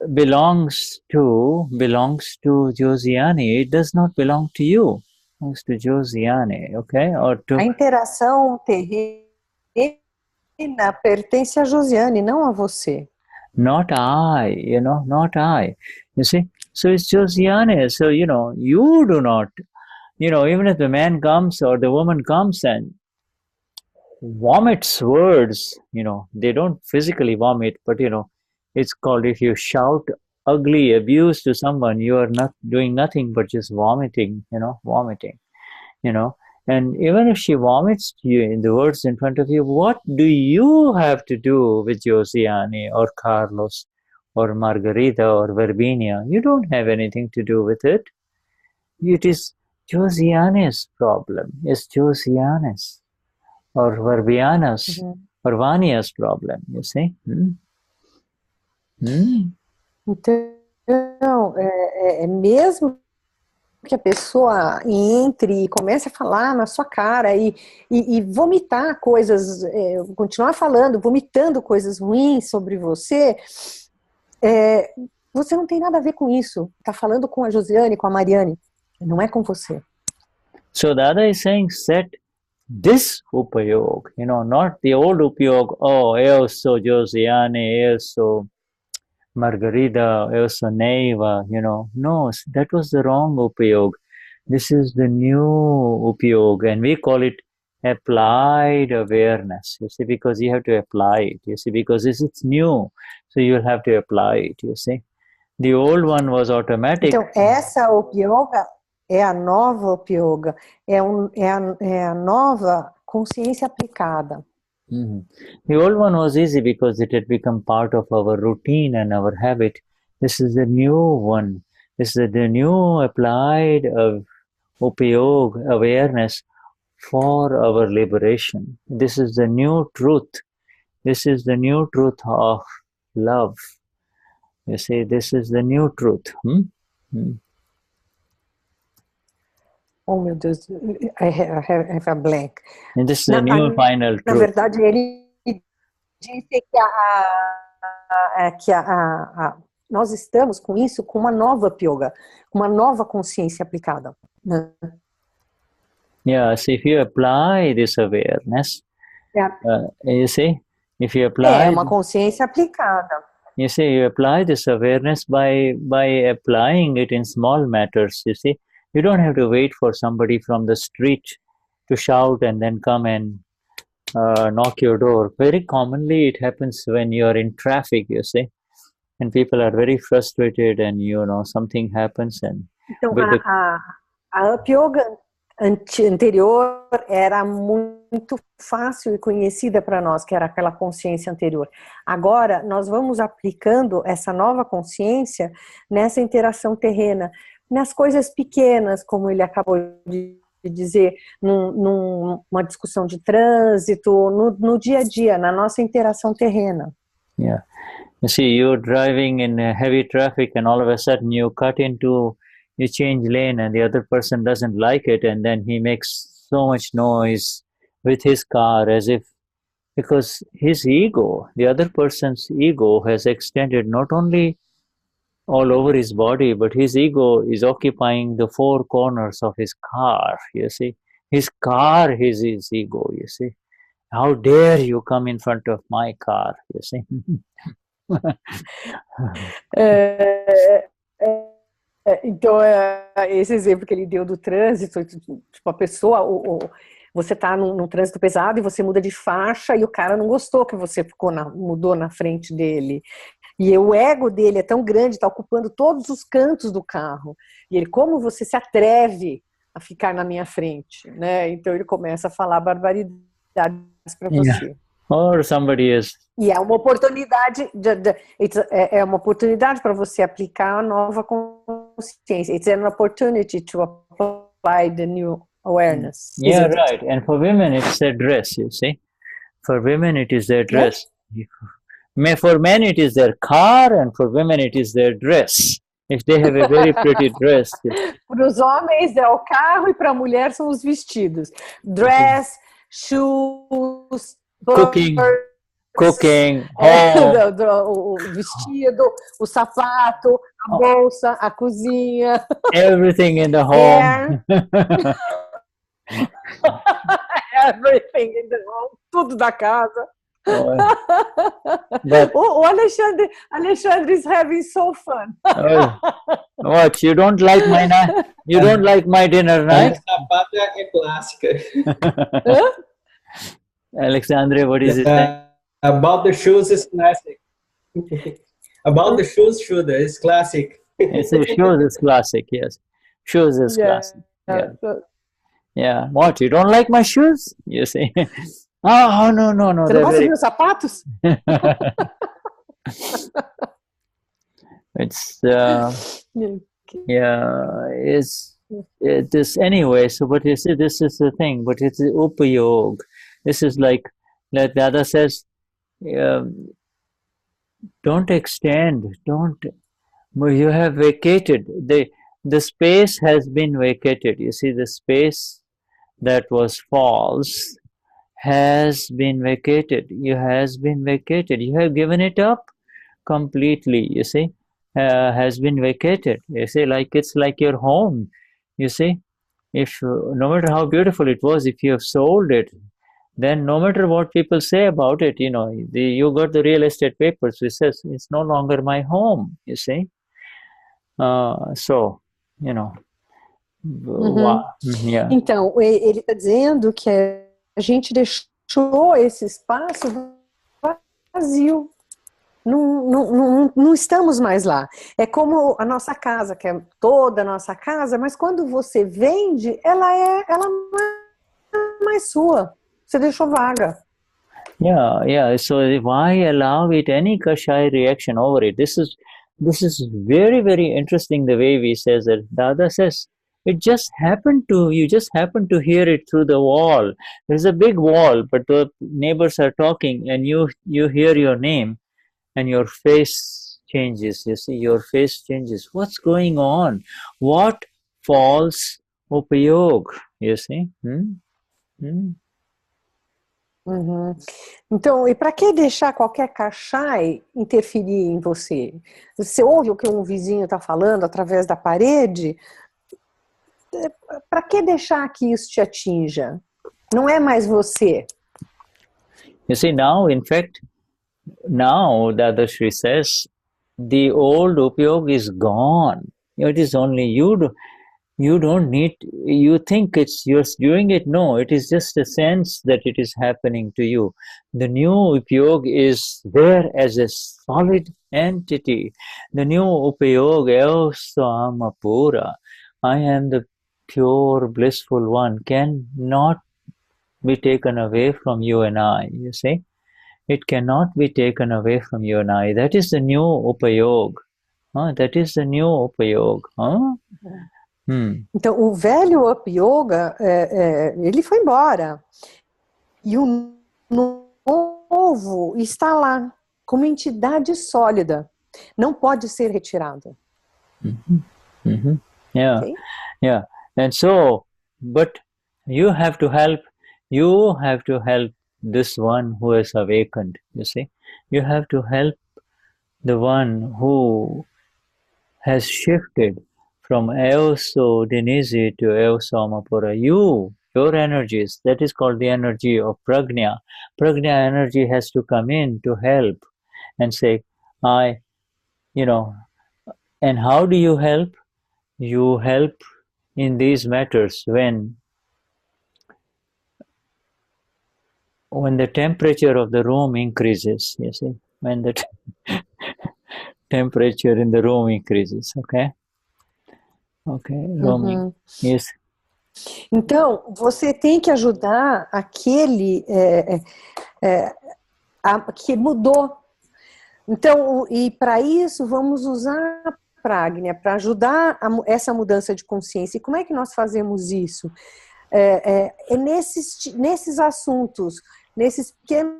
S1: belongs to Josiane. It does not belong to you. It belongs to Josiane, okay?
S2: A interação terrena pertence a Josiane, não a você.
S1: Not I, not I. You see? So it's Josiane. So, you do not, even if the man comes or the woman comes and vomits words, they don't physically vomit, but it's called, if you shout ugly abuse to someone, you are not doing nothing but just vomiting, vomiting, you know. And even if she vomits you in the words in front of you, what do you have to do with Josiane or Carlos or Margarita or Verbinia? You don't have anything to do with it. It is Josiane's problem. It's Josiane's or Verbiana's or Vania's problem, you see?
S2: Então, mesmo que a pessoa entre e comece a falar na sua cara e vomitar coisas, continuar falando, vomitando coisas ruins sobre você, você não tem nada a ver com isso. Está falando com a Josiane, com a Mariane, não é com você.
S1: So Dada is saying, set this upayog, not the old upayog, oh, eu sou Josiane, eu sou Margarita, eu sou Neiva, No, that was the wrong upayog. This is the new upayog, and we call it applied awareness, you see, because you have to apply it, you see, because it's new, so you'll have to apply it, you see. The old one was automatic.
S2: Então, essa upyoga é a nova upyoga, é a nova consciência aplicada.
S1: The old one was easy because it had become part of our routine and our habit. This is the new one. This is the new applied upayog awareness for our liberation. This is the new truth. This is the new truth of love. You see, this is the new truth.
S2: Oh, meu Deus, I have a blank.
S1: And this is the new final truth.
S2: Na verdade, ele disse que nós estamos com isso, com uma nova yoga, uma nova consciência aplicada. Né?
S1: Yes, if you apply this awareness, you see, if you apply...
S2: É uma consciência aplicada.
S1: You see, you apply this awareness by applying it in small matters, you see. You don't have to wait for somebody from the street to shout and then come and knock your door. Very commonly it happens when you are in traffic, you see, and people are very frustrated and, something happens. And
S2: então, a Up Yoga anterior era muito fácil e conhecida para nós, que era aquela consciência anterior. Agora, nós vamos aplicando essa nova consciência nessa interação terrena, nas coisas pequenas, como ele acabou de dizer, numa discussão de trânsito, no dia a dia, na nossa interação terrena.
S1: Yeah. You see, you're driving in heavy traffic and all of a sudden you change lane and the other person doesn't like it, and then he makes so much noise with his car because his ego, the other person's ego has extended not only all over his body, but his ego is occupying the four corners of his car, you see. His car is his ego, you see. How dare you come in front of my car, you see.
S2: Então, esse exemplo que ele deu do trânsito, tipo, a pessoa, você está num trânsito pesado e você muda de faixa e o cara não gostou que você mudou na frente dele. E o ego dele é tão grande, está ocupando todos os cantos do carro. E ele, como você se atreve a ficar na minha frente? Né? Então ele começa a falar barbaridades para você.
S1: Or somebody is.
S2: E é uma oportunidade, é uma oportunidade para você aplicar a nova consciência. It's an opportunity to apply the new awareness.
S1: Yeah, right. And for women, it's their dress, you see. For women, it is their dress. Yeah. For men, it is their car, and for women, it is their dress. If they have a very pretty dress.
S2: Para os homens é o carro e para a mulher são os vestidos. Dress, shoes,
S1: cooking,
S2: o vestido, o sapato, a bolsa, a cozinha.
S1: Everything in the home.
S2: Everything in the home. Tudo da casa.
S1: But,
S2: o Alexandre is having so fun.
S1: What? You don't like my night? You don't like my dinner night?
S7: Sapato é clássica.
S1: Alexandra, what is it?
S7: About the shoes is classic. About the shoes, Shuddha is classic.
S1: It's a shoes is classic, yes. Shoes is classic. Yeah. Yeah. What, you don't like my shoes? You say. Oh, no.
S2: Você não gosta dos meus sapatos?
S1: It's it's this anyway. So, but you see, this is the thing. But it's the upayog. This is like Dada says, don't extend. Don't. You have vacated. The space has been vacated. You see, the space that was false has been vacated. You have given it up completely. You see. Has been vacated. You see, like it's like your home. You see, if no matter how beautiful it was, if you have sold it, then no matter what people say about it, you know, you got the real estate papers which says it's no longer my home. You see, so you know. Yeah.
S2: Então, ele está dizendo que a gente deixou esse espaço vazio. Não estamos mais lá. É como a nossa casa, que é toda a nossa casa, mas quando você vende, ela não é mais sua. Você deixou vaga.
S1: Yeah. So why allow it any kashai reaction over it? This is very, very interesting the way we says that. Dada says you just happen to hear it through the wall. There's a big wall, but the neighbors are talking, and you hear your name. And your face changes, you see, your face changes. What's going on? What false upayog, you see?
S2: Então, e para que deixar qualquer kashai interferir em você? Você ouve o que um vizinho está falando através da parede? Para que deixar que isso te atinja? Não é mais você.
S1: You see, now, in fact, now Dadashri says the old upayog is gone. It is only you don't need, you think it's you're doing it. No, it is just a sense that it is happening to you. The new upayog is there as a solid entity. The new upayog, Pura, I am the pure blissful one, cannot be taken away from you and I, you see. It cannot be taken away from you and I. That is the new upayog. That is the new upayog.
S2: Então, o velho upyoga, ele foi embora. E o novo está lá, como entidade sólida. Não pode ser retirado.
S1: Yeah.
S2: Okay?
S1: Yeah. And so, but you have to help this one who has awakened, you see. You have to help the one who has shifted from Eoso Denize to Eoso Amapura. Your energies, that is called the energy of Prajna. Prajna energy has to come in to help and say, and how do you help? You help in these matters when the temperature of the room increases, you see, when the temperature in the room increases, okay? Room, yes.
S2: Então, você tem que ajudar aquele que mudou. Então, e para isso, vamos usar a Prajna, para ajudar essa mudança de consciência. E como é que nós fazemos isso? Nesses assuntos, nesses pequenos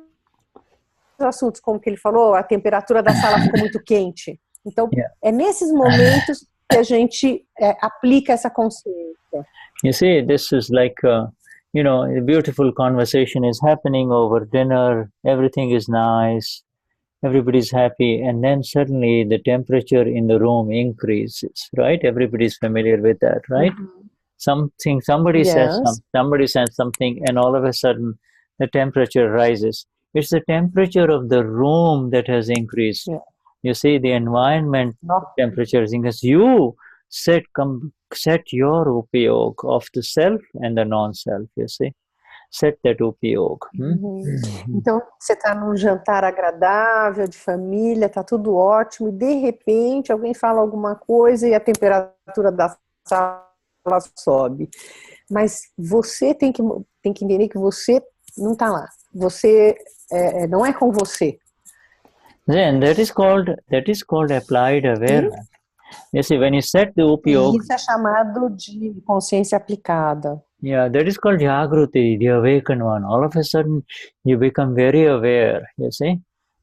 S2: assuntos, como que ele falou, a temperatura da sala ficou muito quente. Então, é nesses momentos que a gente aplica essa consciência.
S1: You see, this is like, a beautiful conversation is happening over dinner, everything is nice, everybody's happy, and then suddenly the temperature in the room increases, right? Everybody's familiar with that, right? Somebody says something, and all of a sudden the temperature rises. It's the temperature of the room that has increased. Yeah. You see, the environment temperature is increased. You set your upayog of the self and the non-self, you see. set that upayog.
S2: Então, você está num jantar agradável, de família, está tudo ótimo, e de repente alguém fala alguma coisa e a temperatura da sala sobe. Mas você tem que entender que você não está lá. Você não é com você.
S1: Then that is called applied awareness. You see, when you set the upayog,
S2: Isso é chamado de consciência aplicada.
S1: yeah, that is called jagruti, the awakened one. All of a sudden, you become very aware, you see,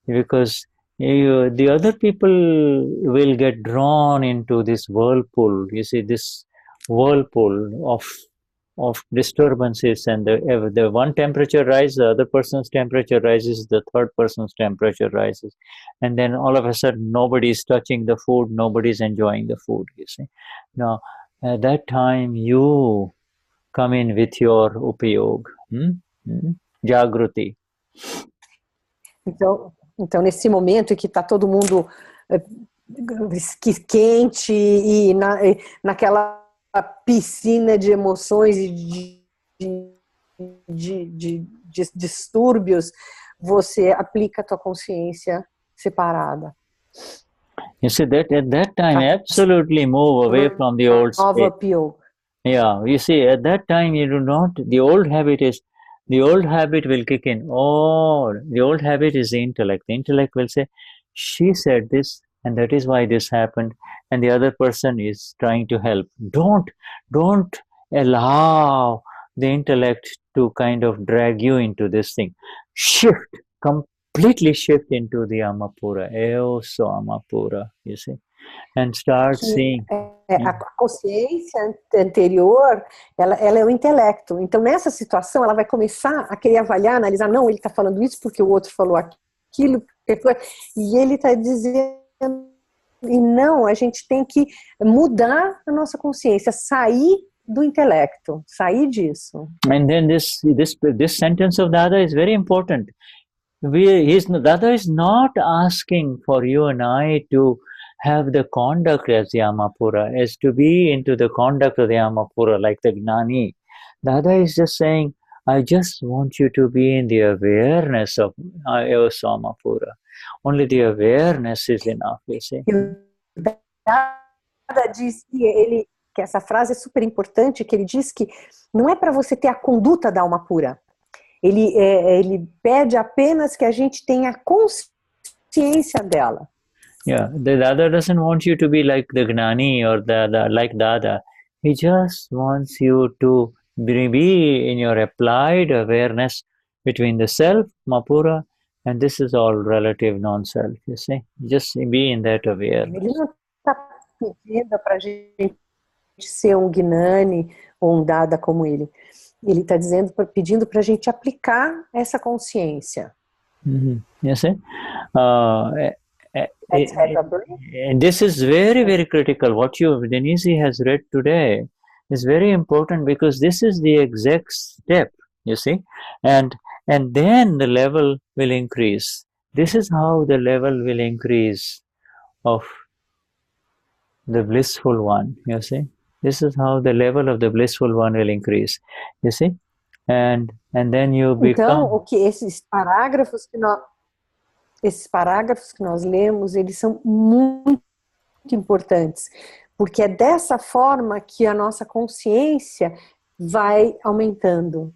S1: because the other people will get drawn into this whirlpool, you see, this whirlpool of disturbances, and the one temperature rises, the other person's temperature rises, the third person's temperature rises, and then all of a sudden nobody is touching the food, nobody is enjoying the food, you see. Now, at that time, you come in with your upayog, jagruti.
S2: Então, nesse momento em que está todo mundo quente e naquela piscina de emoções e de distúrbios, você aplica a tua consciência separada.
S1: You see, that at that time, absolutely move away from the old state. Yeah, you see, at that time, you do not, the old habit will kick in. Oh, the old habit is the intellect. The intellect will say, she said this, and that is why this happened, and the other person is trying to help. Don't allow the intellect to kind of drag you into this thing. Completely shift into the Amapura, Eoso Amapura, you see, and start seeing.
S2: A consciência anterior, ela é o intelecto. Então, nessa situação, ela vai começar a querer avaliar, analisar, não, ele está falando isso porque o outro falou aquilo, e ele está dizendo, e não, a gente tem que mudar a nossa consciência, sair do intelecto, sair disso.
S1: And then this sentence of Dada is very important. Dada is not asking for you and I to have the conduct as the Amapura, as to be into the conduct of the Amapura, like the Gnani. Dada is just saying, I just want you to be in the awareness of Amapura. Only the awareness is enough, you see.
S2: Dada diz que essa frase é super importante, que ele diz que não é para você ter a conduta da alma pura. Ele pede apenas que a gente tenha consciência dela.
S1: Yeah, the Dada doesn't want you to be like the Gnani or like Dada. He just wants you to be in your applied awareness between the self, Mapura, and this is all relative non-self, you see. Just be in that awareness.
S2: Ele não está pedindo para a gente ser um Gnani ou um Dada como ele. Ele está pedindo para a gente aplicar essa consciência.
S1: You see? And this is very, very critical. What Denize has read today is very important, because this is the exact step, you see, and then the level will increase. This is how the level will increase of the blissful one, you see. This is how the level of the blissful one will increase, you see, and then you become.
S2: Então, esses parágrafos que nós lemos, eles são muito importantes, porque é dessa forma que a nossa consciência vai aumentando.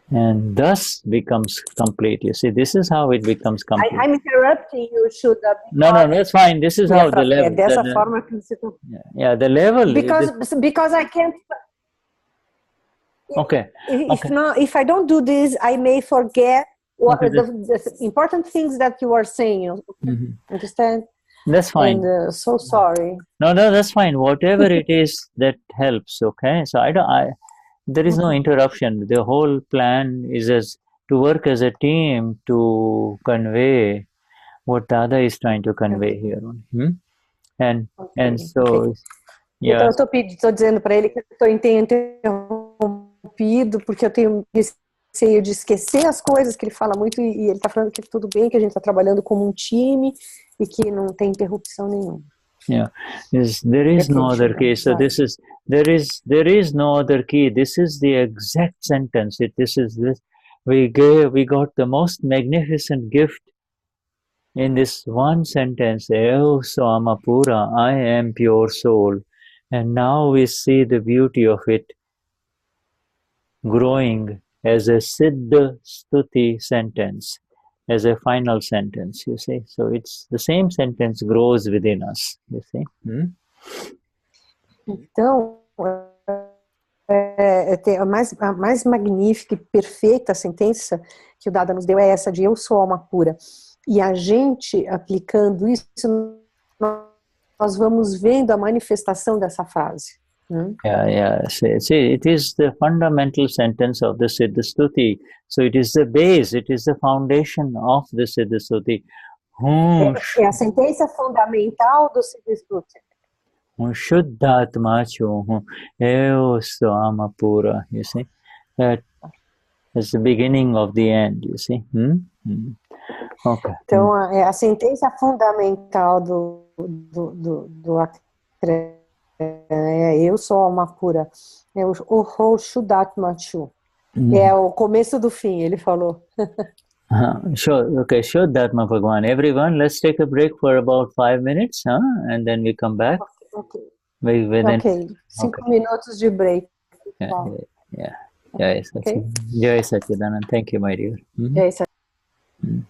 S1: And thus becomes complete. You see, this is how it becomes complete.
S2: I'm interrupting you, Shuddha.
S1: No, that's fine. This is how the level.
S2: É dessa forma que você.
S1: Yeah, the level.
S2: Because I can't.
S1: Okay.
S2: If I don't do this, I may forget the important things that you are saying. Understand?
S1: That's fine.
S2: And so sorry.
S1: No, that's fine. Whatever it is that helps. Okay. So there is no interruption. The whole plan is to work as a team to convey what Dada is trying to convey here. And so, yeah.
S2: Então eu estou dizendo para ele que eu estou interrompido porque eu tenho receio de esquecer as coisas, que ele fala muito, e ele está falando que tudo bem, que a gente está trabalhando como um time e que não tem interrupção nenhuma.
S1: Yeah, there is no other key. So this is there is no other key. This is the exact sentence. This is this. We got the most magnificent gift in this one sentence. Eo Samapura, I am pure soul, and now we see the beauty of it growing as a Siddha Stuti sentence, as a final sentence, you see. So it's the same sentence grows within us, you see.
S2: Então, a mais magnífica e perfeita sentença que o Dada nos deu é essa de eu sou alma pura. E a gente, aplicando isso, nós vamos vendo a manifestação dessa frase.
S1: Yeah. See, it is the fundamental sentence of the Siddha Stuti. So it is the base, it is the foundation of the Siddha Stuti.
S2: É a sentença fundamental do Siddha Stuti.
S1: Shuddha eu sou alma pura, you see. That is the beginning of the end, you see. Okay.
S2: Então, a sentença fundamental do Akram é eu sou alma pura. É o Shuddhatmachu. É o começo do fim, ele falou.
S1: Sure. Okay, Shuddhatma Bhagwan. Everyone, let's take a break for about 5 minutes, and then we come back.
S2: Okay.
S1: Okay.
S2: 5 minutos de break.
S1: Yeah. Jai Satchidanand. Thank you, my dear.
S2: Jai Satchidanand.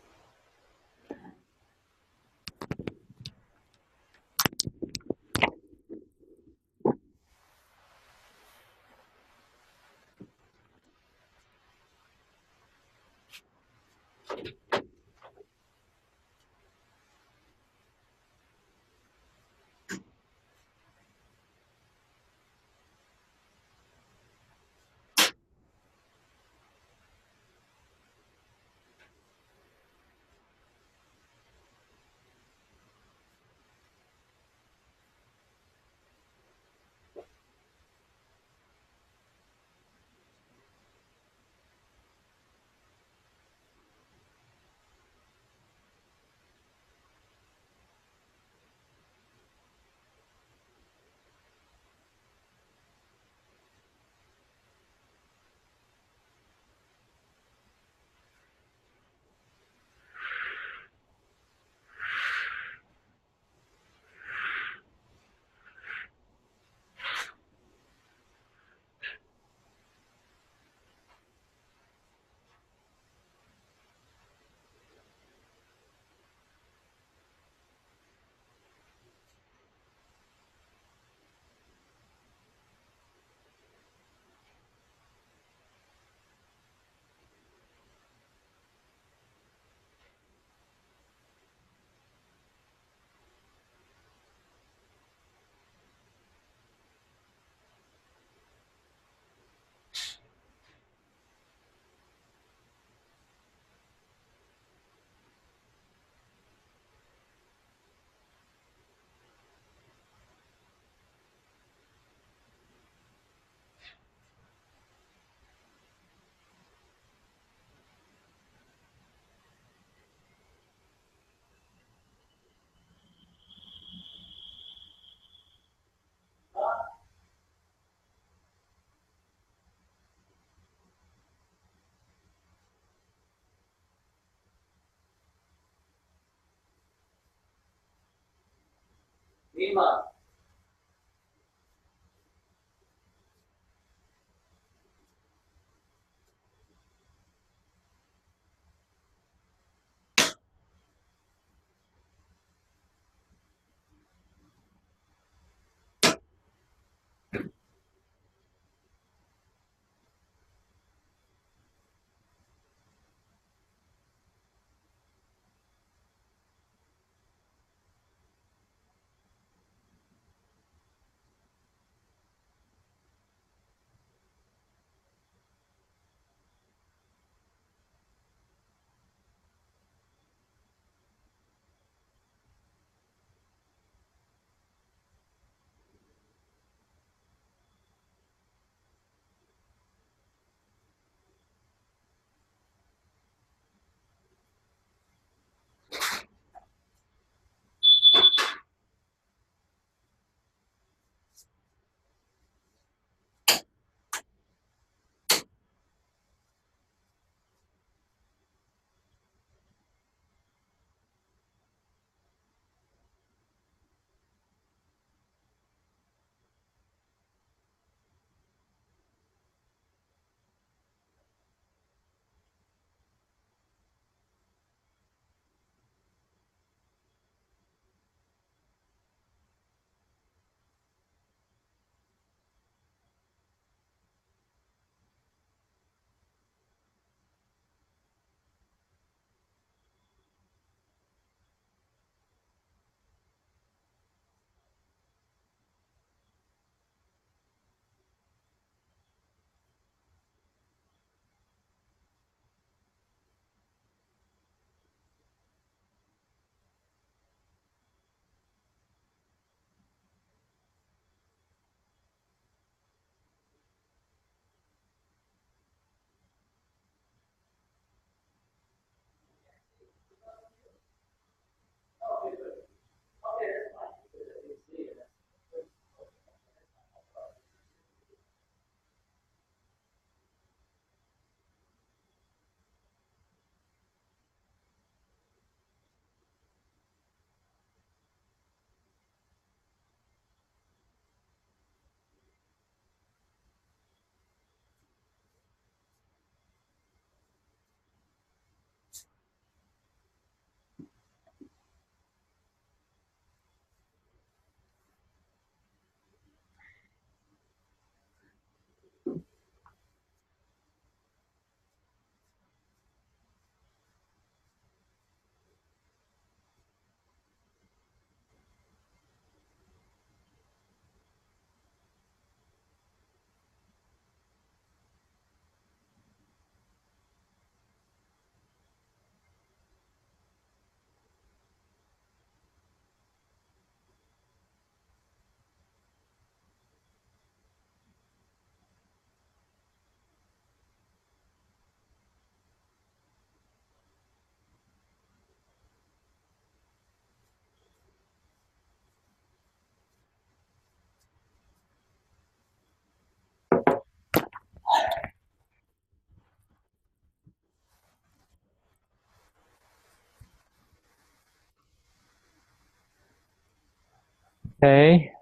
S1: Okay.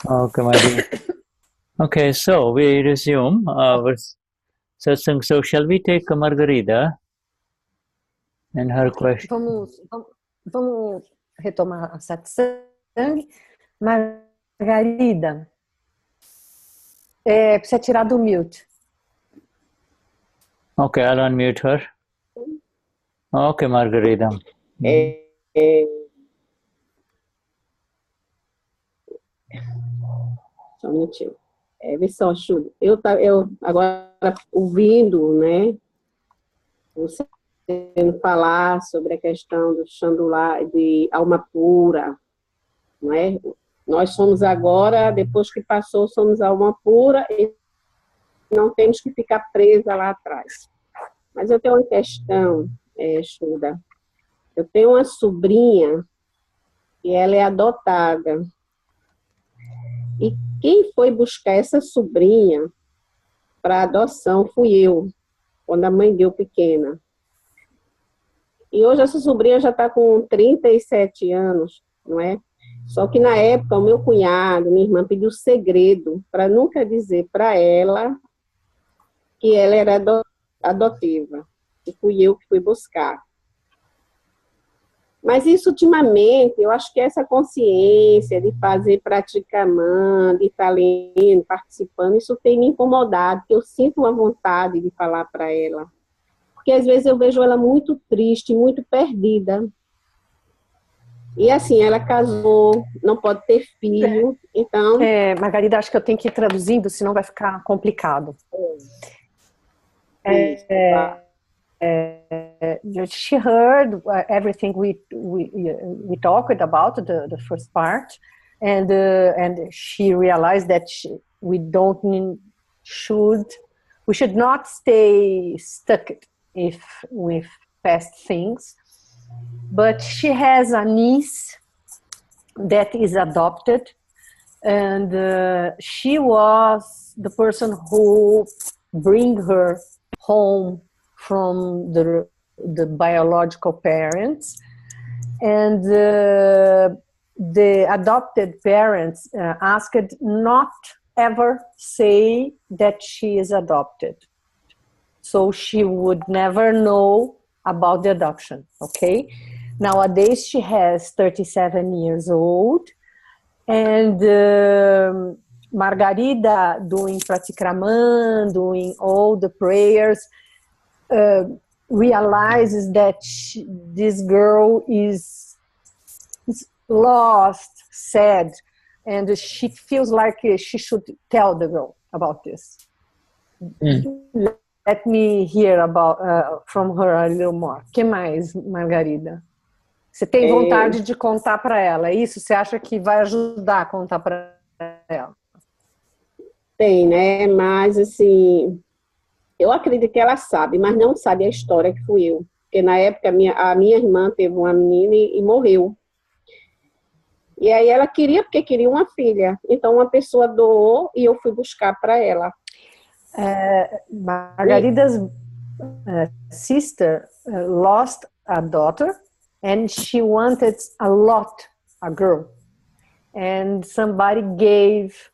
S1: Okay, my dear. Okay, so we resume our satsang. So shall we take Margarida and her question?
S2: Vamos retomar a satsang. Margarida, precisa tirar do mute.
S1: Okay, I'll unmute her. Okay, Margarida.
S6: Só um minutinho. Vê só, Shuddha. Eu agora ouvindo, né, você falar sobre a questão do Chandula, de alma pura, não é? Nós somos agora, depois que passou, somos alma pura e não temos que ficar presa lá atrás. Mas eu tenho uma questão, Shuddha. Eu tenho uma sobrinha e ela é adotada. E quem foi buscar essa sobrinha para adoção fui eu, quando a mãe deu pequena. E hoje essa sobrinha já está com 37 anos, não é? Só que na época o meu cunhado, minha irmã, pediu segredo para nunca dizer para ela que ela era adotiva. E fui eu que fui buscar. Mas isso, ultimamente, eu acho que essa consciência de fazer praticamente, de estar lendo, participando, isso tem me incomodado, porque eu sinto uma vontade de falar para ela. Porque às vezes eu vejo ela muito triste, muito perdida. E assim, ela casou, não pode ter filho, então...
S2: Margarida, acho que eu tenho que ir traduzindo, senão vai ficar complicado. She heard everything we talked about the first part, and she realized that we should not stay stuck with past things, but she has a niece that is adopted, and she was the person who bring her home from the biological parents, and the adopted parents asked not ever say that she is adopted, so she would never know about the adoption. Okay, nowadays she has 37 years old, and Margarida doing Pratikraman, doing all the prayers, realizes that this girl is lost, sad, and she feels like she should tell the girl about this. Let me hear about from her a little more. Que mais, Margarida? Você tem vontade de contar para ela, é isso? Você acha que vai ajudar a contar para ela?
S6: Tem, né? Mas, assim, eu acredito que ela sabe, mas não sabe a história que fui eu. Porque na época a minha irmã teve uma menina e morreu. E aí ela queria, porque queria uma filha. Então uma pessoa doou e eu fui buscar para ela.
S2: Margarida's sister lost a daughter and she wanted a lot, a girl. And somebody gave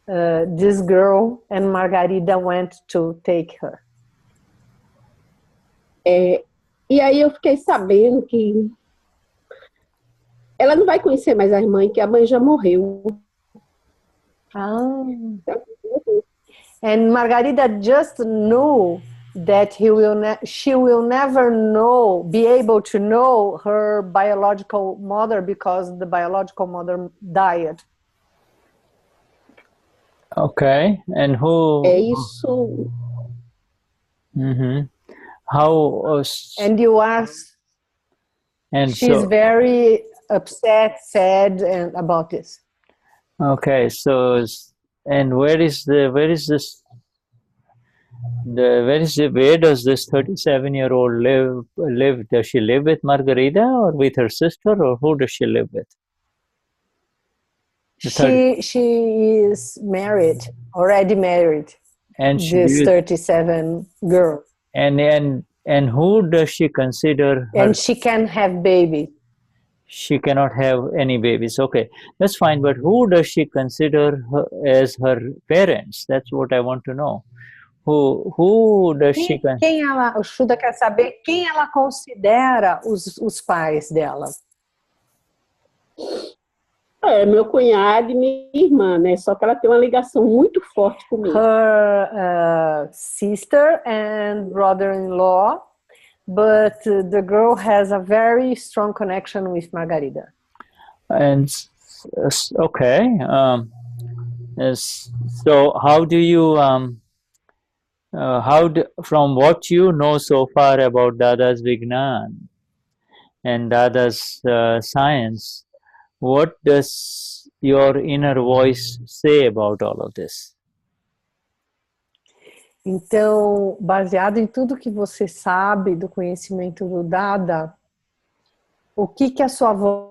S2: this girl, and Margarida went to take her.
S6: E aí eu fiquei sabendo que ela não vai conhecer mais a irmã, que a mãe já morreu.
S2: And Margarida just knew that she will never be able to know her biological mother because the biological mother died.
S1: Okay, and who?
S6: É isso.
S1: How?
S2: And you ask.
S1: And
S2: she's very upset, sad, and about this.
S1: Okay, so and where does this 37-year-old live? Does she live with Margarida or with her sister, or who does she live with?
S2: She is married, already married.
S1: And
S2: this 37 girl.
S1: And who does she consider her?
S2: And she can have baby.
S1: She cannot have any babies. Okay, that's fine. But who does she consider as her parents? That's what I want to know. Who does she consider?
S2: Quem ela, o Shuddha quer saber quem ela considera os pais dela.
S6: Meu cunhado e minha irmã, né? Só que ela tem uma ligação muito forte comigo.
S2: Her sister and brother-in-law, but the girl has a very strong connection with Margarida.
S1: And okay, so how do you from what you know so far about Dada's Vignan and Dada's science, what does your inner voice say about all of this?
S2: Então, baseado em tudo que você sabe do conhecimento do Dada, o que a sua voz...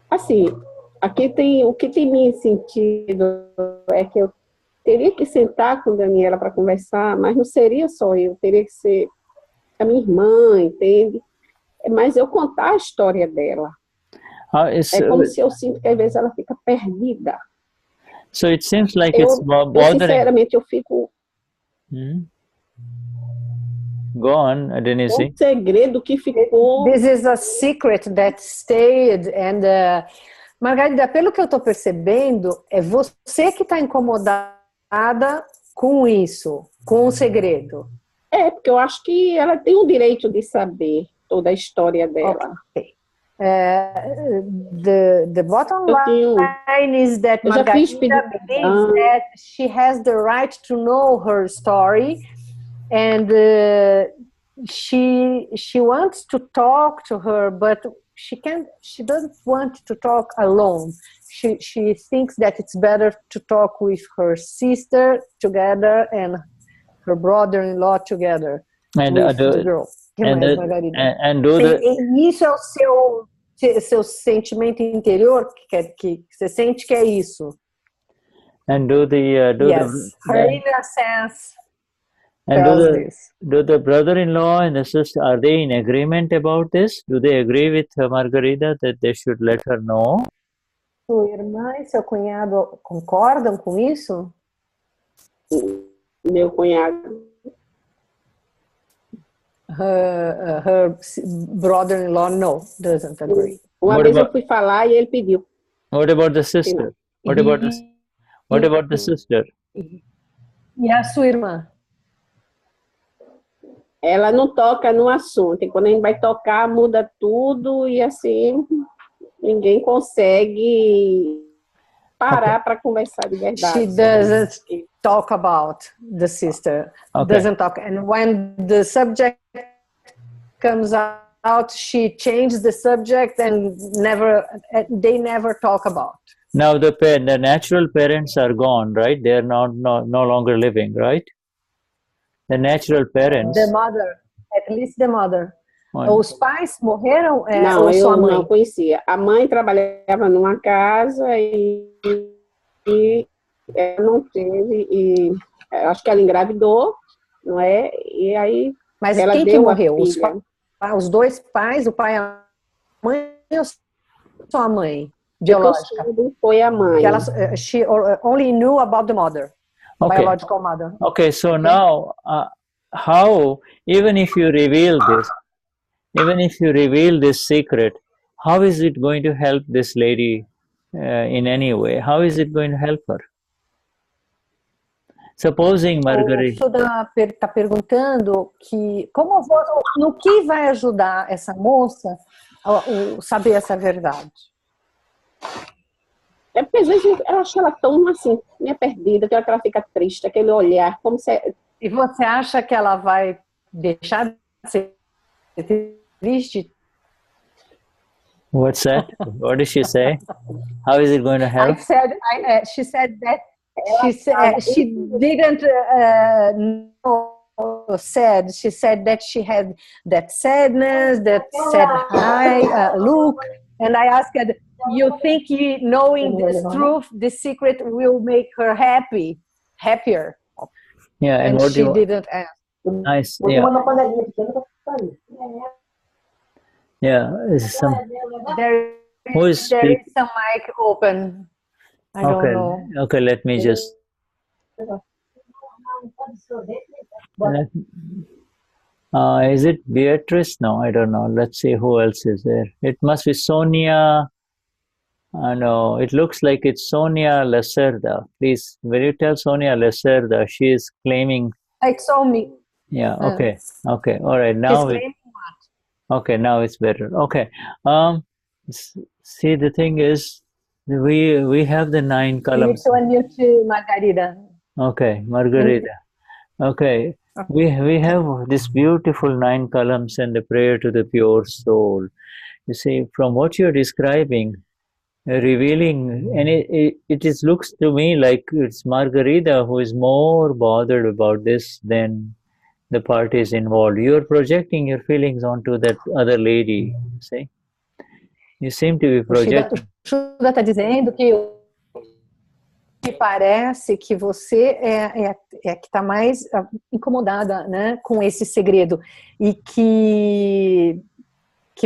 S6: Assim, aqui tem o que tem me sentido é que eu teria que sentar com a Daniela para conversar, mas não seria só eu, teria que ser a minha irmã, entende? Mas eu contar a história dela. É como se eu sinto que às vezes ela fica perdida.
S1: So it seems like it's bothering.
S6: Sinceramente, eu fico...
S1: Go on, Denize.
S6: Um segredo que ficou...
S2: This is a secret that stayed, and Margarida, pelo que eu estou percebendo, é você que está incomodada com isso, com o segredo.
S6: Porque eu acho que ela tem o direito de saber toda a história dela.
S2: Okay. The bottom line is that Margarida believes that she has the right to know her story, and she wants to talk to her, but she doesn't want to talk alone. She thinks that it's better to talk with her sister together and her brother-in-law together.
S1: And
S2: the girl. Isso é o seu sentimento interior que você sente que é isso.
S1: And do the
S2: her inner sense.
S1: And do the brother-in-law and the sister, are they in agreement about this? Do they agree with Margarida that they should let her know?
S2: Sua irmã e seu cunhado concordam com isso?
S6: Meu cunhado.
S2: Her brother-in-law doesn't agree.
S6: Uma vez eu fui falar e ele pediu.
S1: What about the sister? What about the sister?
S2: E a sua irmã?
S6: Ela não toca no assunto. E quando a gente vai tocar, muda tudo e assim ninguém consegue parar para conversar de verdade.
S2: She doesn't talk about the sister.
S1: Okay.
S2: Doesn't talk. And when the subject comes out, she changes the subject and they never talk about.
S1: Now the natural parents are gone, right? They are no longer living, right? The natural parents.
S2: The mother, at least the mother. Os pais morreram?
S6: Não,
S2: ou sua mãe?
S6: Não conhecia. A mãe trabalhava numa casa e ela não teve, e acho que ela engravidou, não é? E aí.
S2: Mas
S6: ela
S2: quem
S6: deu
S2: que morreu? Os dois pais, o pai e a mãe ou só a mãe biológica?
S6: Foi a mãe.
S2: She only knew about the mother.
S1: Okay.
S2: Biological mother.
S1: Okay, so now, how, even if you reveal this secret, how is it going to help this lady in any way? How is it going to help her? Supposing Margarida...
S2: O Shuddha está perguntando no que vai ajudar essa moça a saber essa verdade?
S6: É porque às vezes eu acho ela tão assim, meio perdida, que ela fica triste, aquele olhar, como se...
S2: E você acha que ela vai deixar de ser triste?
S1: What's that? What did she say? How is it going to help?
S2: She said that she didn't know. She said that she had that sadness, that sad look, and I asked her, you think knowing this truth, this secret will make her happier.
S1: Yeah, and what
S2: she
S1: you
S2: didn't ask.
S1: nice. Yeah, yeah.
S2: There
S1: Who is
S2: is
S1: speaking?
S2: some mic open. I don't know.
S1: Okay. Let me just. Is it Beatrice? No, I don't know. Let's see who else is there. It must be Sonia. No, it looks like it's Sonia Lacerda. Please, will you tell Sonia Lacerda? She is claiming.
S2: It's on me.
S1: Yeah. Okay. Okay. All right.
S2: She's
S1: Now
S2: claiming what?
S1: okay. Now it's better. Okay. See, the thing is, we have the 9
S2: You need
S1: columns.
S2: to unmute Margarida.
S1: Okay, Margarita. Okay, we have this beautiful 9 columns and the prayer to the pure soul. You see, from what you're describing, revealing, and it looks to me like it's Margarita who is more bothered about this than the parties involved. You're projecting your feelings onto that other lady. See, you seem to be projecting.
S2: O Shuddha está dizendo que parece que você é que está mais incomodada, né, com esse segredo e que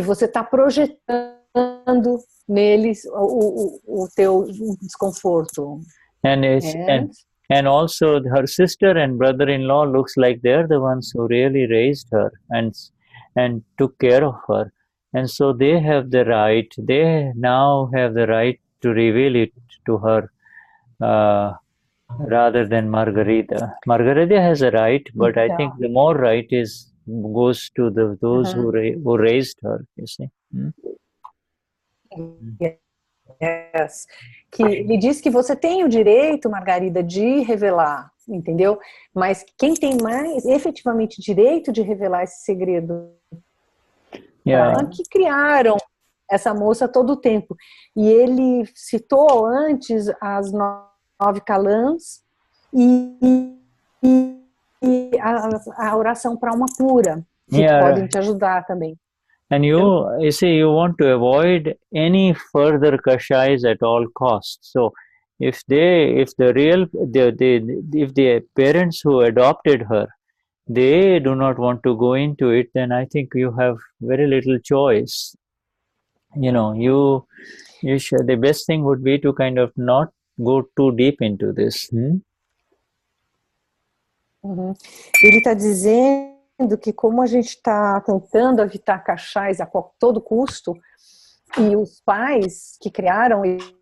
S2: você está projetando neles o teu desconforto.
S1: And also her sister and brother-in-law looks like they're the ones who really raised her and took care of her. And so they have the right, they now have the right to reveal it to her rather than Margarita. Margarita has a right, but I think the more right goes to those who raised her, you see.
S2: Yes. Que ele diz que você tem o direito, Margarida, de revelar, entendeu? Mas quem tem mais efetivamente direito de revelar esse segredo? Que criaram essa moça todo o tempo. E ele citou antes as 9 calãs e a oração para alma pura, que podem te ajudar também.
S1: And you see, you want to avoid any further kashais at all costs. So if the parents who adopted her, they do not want to go into it, then I think you have very little choice. You know, you should, the best thing would be to kind of not go too deep into this.
S2: Ele está dizendo que como a gente está tentando evitar cachais a todo custo, e os pais que criaram, eles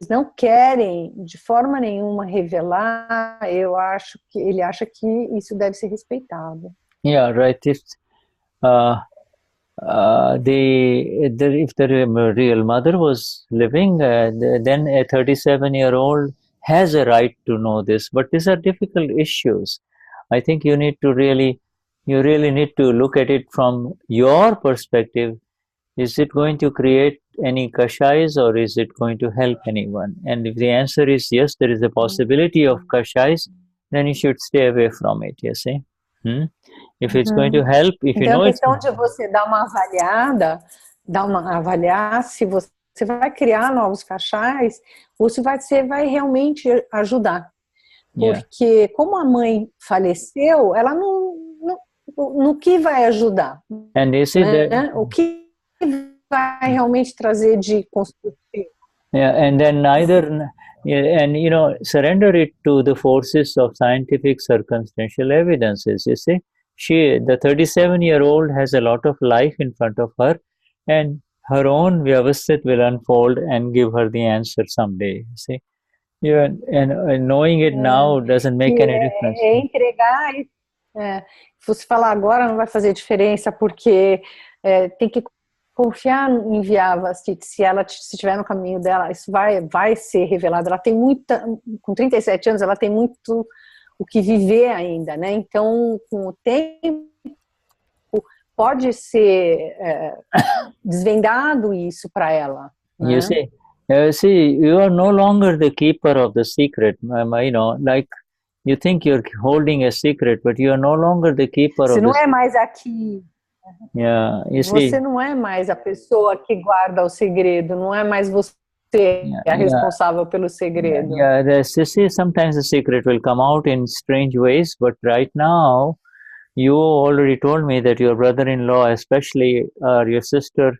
S2: não querem de forma nenhuma revelar, ele acha que isso deve ser respeitado.
S1: Yeah, right. If the real mother was living, then a 37-year-old has a right to know this. But these are difficult issues. I think you really need to look at it from your perspective. Is it going to create any kashais or is it going to help anyone? And if the answer is yes, there is a possibility of kashais, then you should stay away from it, you see. If it's going to help, if you know
S2: it's... Então, a questão de você dar uma avaliar se você vai criar novos kashais ou se você vai realmente ajudar. Porque como a mãe faleceu, ela no que vai ajudar?
S1: And you see that,
S2: o que vai realmente trazer de construtivo?
S1: Yeah, and then surrender it to the forces of scientific circumstantial evidences. You see, the 37-year-old has a lot of life in front of her, and her own vyavasthit will unfold and give her the answer someday. You see, and knowing it now doesn't make any difference.
S2: Entregar. Se você falar agora não vai fazer diferença, porque tem que confiar em Vyavasthit. Se ela estiver no caminho dela, isso vai ser revelado. Ela tem com 37 anos, ela tem muito o que viver ainda, né? Então, com o tempo, pode ser desvendado isso para ela. Né?
S1: You see, you are no longer the keeper of the secret. Like you think you're holding a secret, but you are no longer the keeper of the secret.
S2: Você não é mais aqui.
S1: Yeah,
S2: você não é mais a pessoa que guarda o segredo, não é mais você é a responsável pelo segredo.
S1: You see, sometimes the secret will come out in strange ways, but right now, you already told me that your brother-in-law, especially your sister,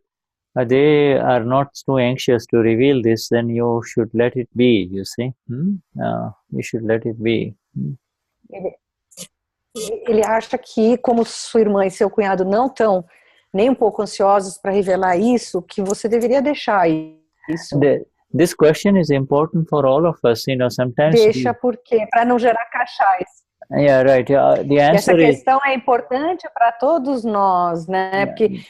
S1: they are not too anxious to reveal this. Then you should let it be. You see, you should let it be.
S2: Ele acha que, como sua irmã e seu cunhado não estão nem um pouco ansiosos para revelar isso, que você deveria deixar isso.
S1: This question is important for all of us. You know, sometimes.
S2: Deixa porque para não gerar cachais.
S1: Yeah, right. The answer
S2: Essa questão é importante para todos nós, né? Porque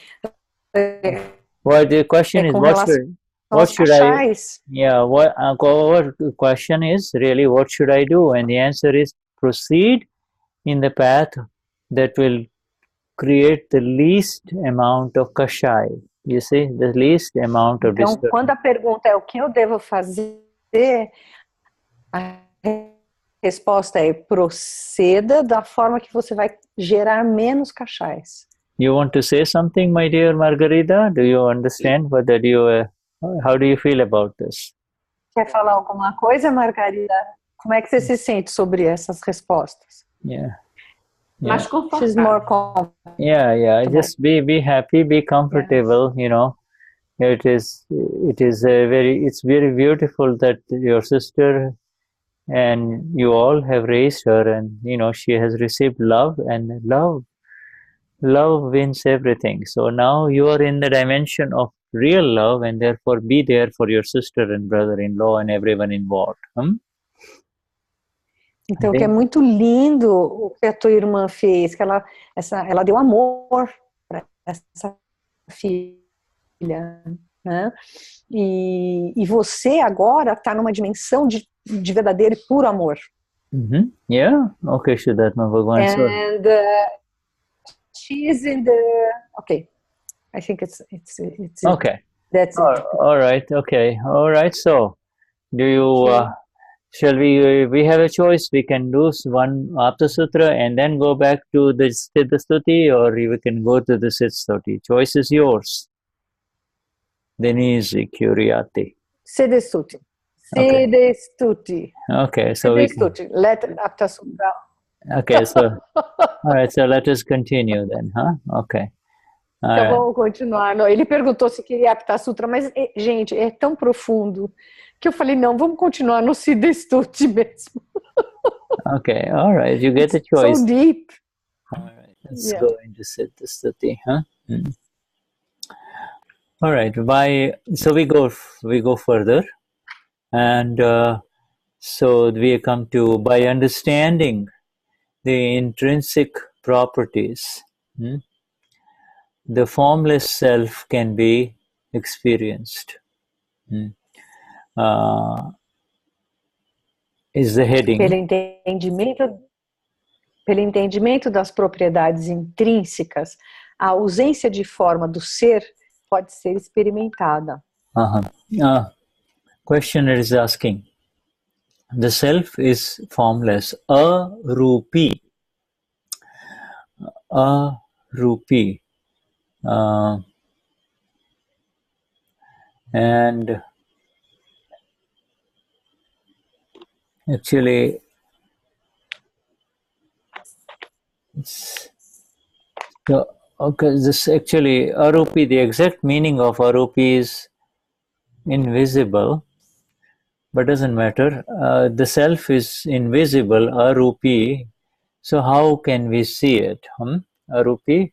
S1: well, the question is what should I? Yeah, what our question is really what should I do? And the answer is proceed in the path that will create the least amount of kashai. You see, the least amount of disturbance.
S2: Então, quando a pergunta é o que eu devo fazer, a resposta é proceda da forma que você vai gerar menos kashais.
S1: You want to say something, my dear Margarida? Do you understand whether how do you feel about this?
S2: Quer falar alguma coisa, Margarida? Como é que você se sente sobre essas respostas?
S1: Yeah.
S3: Mais confortável.
S2: She's more comfortable.
S1: Yeah. Just be happy, be comfortable. You know, it's very beautiful that your sister and you all have raised her, and you know she has received love, and love wins everything. So now you are in the dimension of real love, and therefore be there for your sister and brother-in-law and everyone involved.
S2: Então, que é muito lindo o que a tua irmã fez, que ela deu amor para essa filha, né? E você agora está numa dimensão de verdadeiro e puro amor.
S1: Yeah. Okay, Shuddha Bhagwan.
S2: And she's in the. Okay, I think it's
S1: okay.
S2: That's it.
S1: All right. Okay. All right. So, do you? Shall we have a choice? We can do one Apta Sutra and then go back to the Siddha Stuti, or we can go to the Siddha Stuti. Choice is yours. Denize, curiate.
S2: Siddha Stuti. Siddha Stuti.
S1: Okay, so
S2: Siddha Stuti. Let Apta Sutra.
S1: Okay, so all right, so let us continue then, huh? Okay.
S2: Então vamos continuar. Não, ele perguntou se queria Apta Sutra, mas gente, é tão profundo que eu falei, não, vamos continuar no Siddha Stuti mesmo.
S1: Okay, all right, you get the choice.
S2: So deep.
S1: All right, let's go into Siddha Stuti, huh? All right, so we go further, and so we come to by understanding the intrinsic properties. The formless self can be experienced. Is the heading.
S2: Pelo entendimento das propriedades intrínsecas, a ausência de forma do ser pode ser experimentada.
S1: Questioner is asking, the self is formless, arupi. And actually this actually arupi, the exact meaning of arupi is invisible, but doesn't matter. The self is invisible, arupi, so how can we see it? Arupi.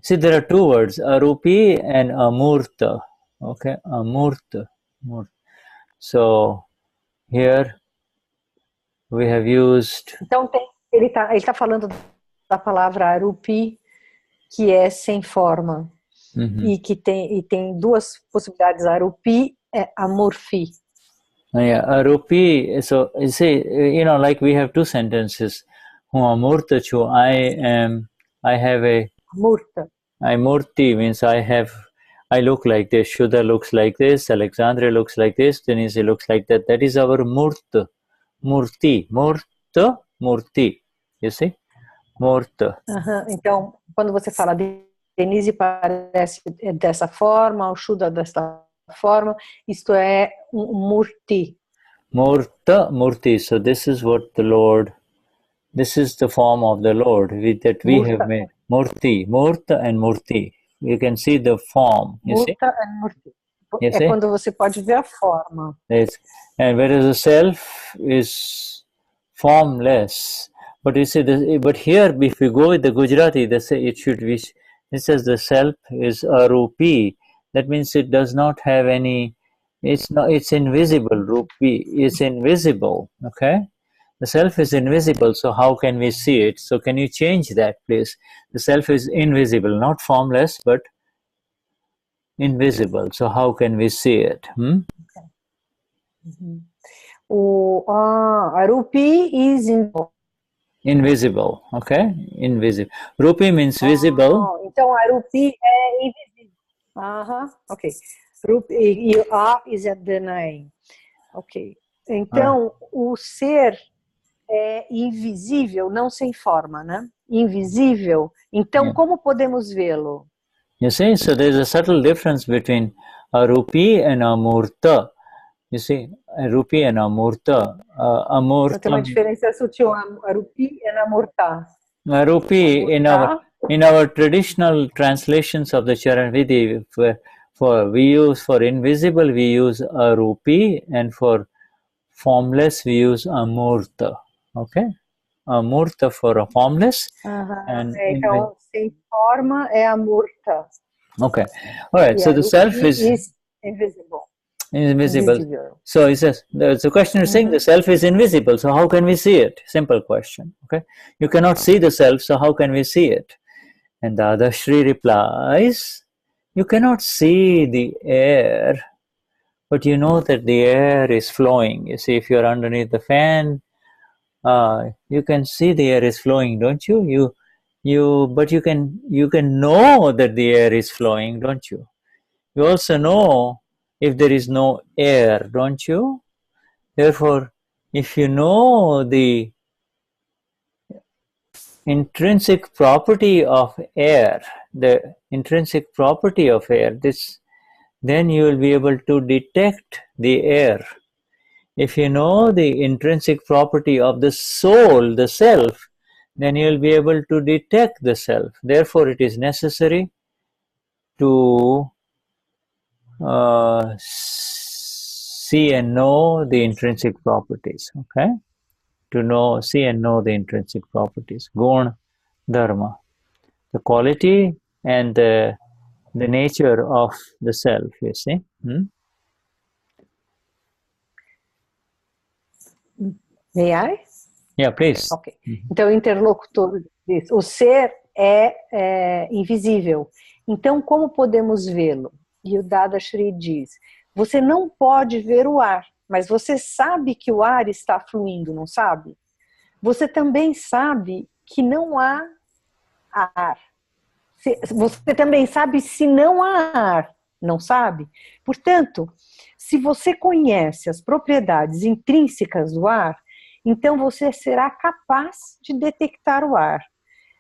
S1: See, there are two words, arupi and amurta. Okay, amurta. So here we have used.
S2: Então ele tá falando da palavra arupi, que é sem forma, e que tem duas possibilidades. Arupi é amorfi.
S1: Yeah, arupi. So you see, you know, like we have two sentences. Amurta chu, I have a
S2: Murta.
S1: Murti means I look like this, Shuddha looks like this, Alexandra looks like this, Denize looks like that. That is our murta. Murti. Murti. You see? Murta.
S2: Então, quando você fala Denize parece dessa forma, o Shuddha dessa forma. Isto é murti.
S1: Murti. So this is what the Lord, this is the form of the Lord that we have made. Murti, Murta and Murti. You can see the form. You see?
S2: And murti.
S1: You see?
S2: Quando você pode ver a forma.
S1: Yes. And whereas the self is formless. But you see, but here, if we go with the Gujarati, they say it should be. It says the self is arupi. That means it does not have any. It's not. It's invisible. Rupi. It's invisible. Okay. The self is invisible. So how can we see it? So can you change that, please? The self is invisible, not formless, but invisible. So how can we see it? Okay.
S2: Arupi is
S1: invisible, okay? Invisible. Rupi means visible.
S2: Então, Arupi é invisível. Ok. Rupi, e A is a Gnani. Ok. Então, o ser é invisível, não sem forma, né? Invisível. Então, como podemos vê-lo?
S1: You see, so there's a subtle difference between Arupi and Amurta. You see, Arupi and Amurta. Amurta.
S2: Tem uma diferença sutil. Arupi e Amurta.
S1: Arupi, in our traditional translations of the Charan Vidhi, we use for invisible, we use Arupi, and for formless, we use Amurta. Okay? Amurta for a formless. And
S2: então, sem forma é Amurta.
S1: Okay. All right. So the self is
S2: invisible.
S1: Invisible. So he says, the question is saying the self is invisible. So how can we see it? Simple question. Okay. You cannot see the self. So how can we see it? And Dadashri replies, you cannot see the air, but you know that the air is flowing. You see, if you're underneath the fan, you can see the air is flowing, don't you? But you can know that the air is flowing, don't you? You also know if there is no air, don't you? Therefore, if you know the intrinsic property of air, then you will be able to detect the air. If you know the intrinsic property of the soul, the self, then you will be able to detect the self. Therefore, it is necessary to see and know the intrinsic properties. Okay, to see and know the intrinsic properties. Gun, dharma, the quality and the nature of the self. You see.
S2: May I?
S1: Yeah, please.
S2: Ok. Então, o interlocutor diz, o ser é invisível. Então, como podemos vê-lo? E o Dadashri diz, você não pode ver o ar, mas você sabe que o ar está fluindo, não sabe? Você também sabe que não há ar. Você também sabe se não há ar, não sabe? Portanto, se você conhece as propriedades intrínsecas do ar, então você será capaz de detectar o ar.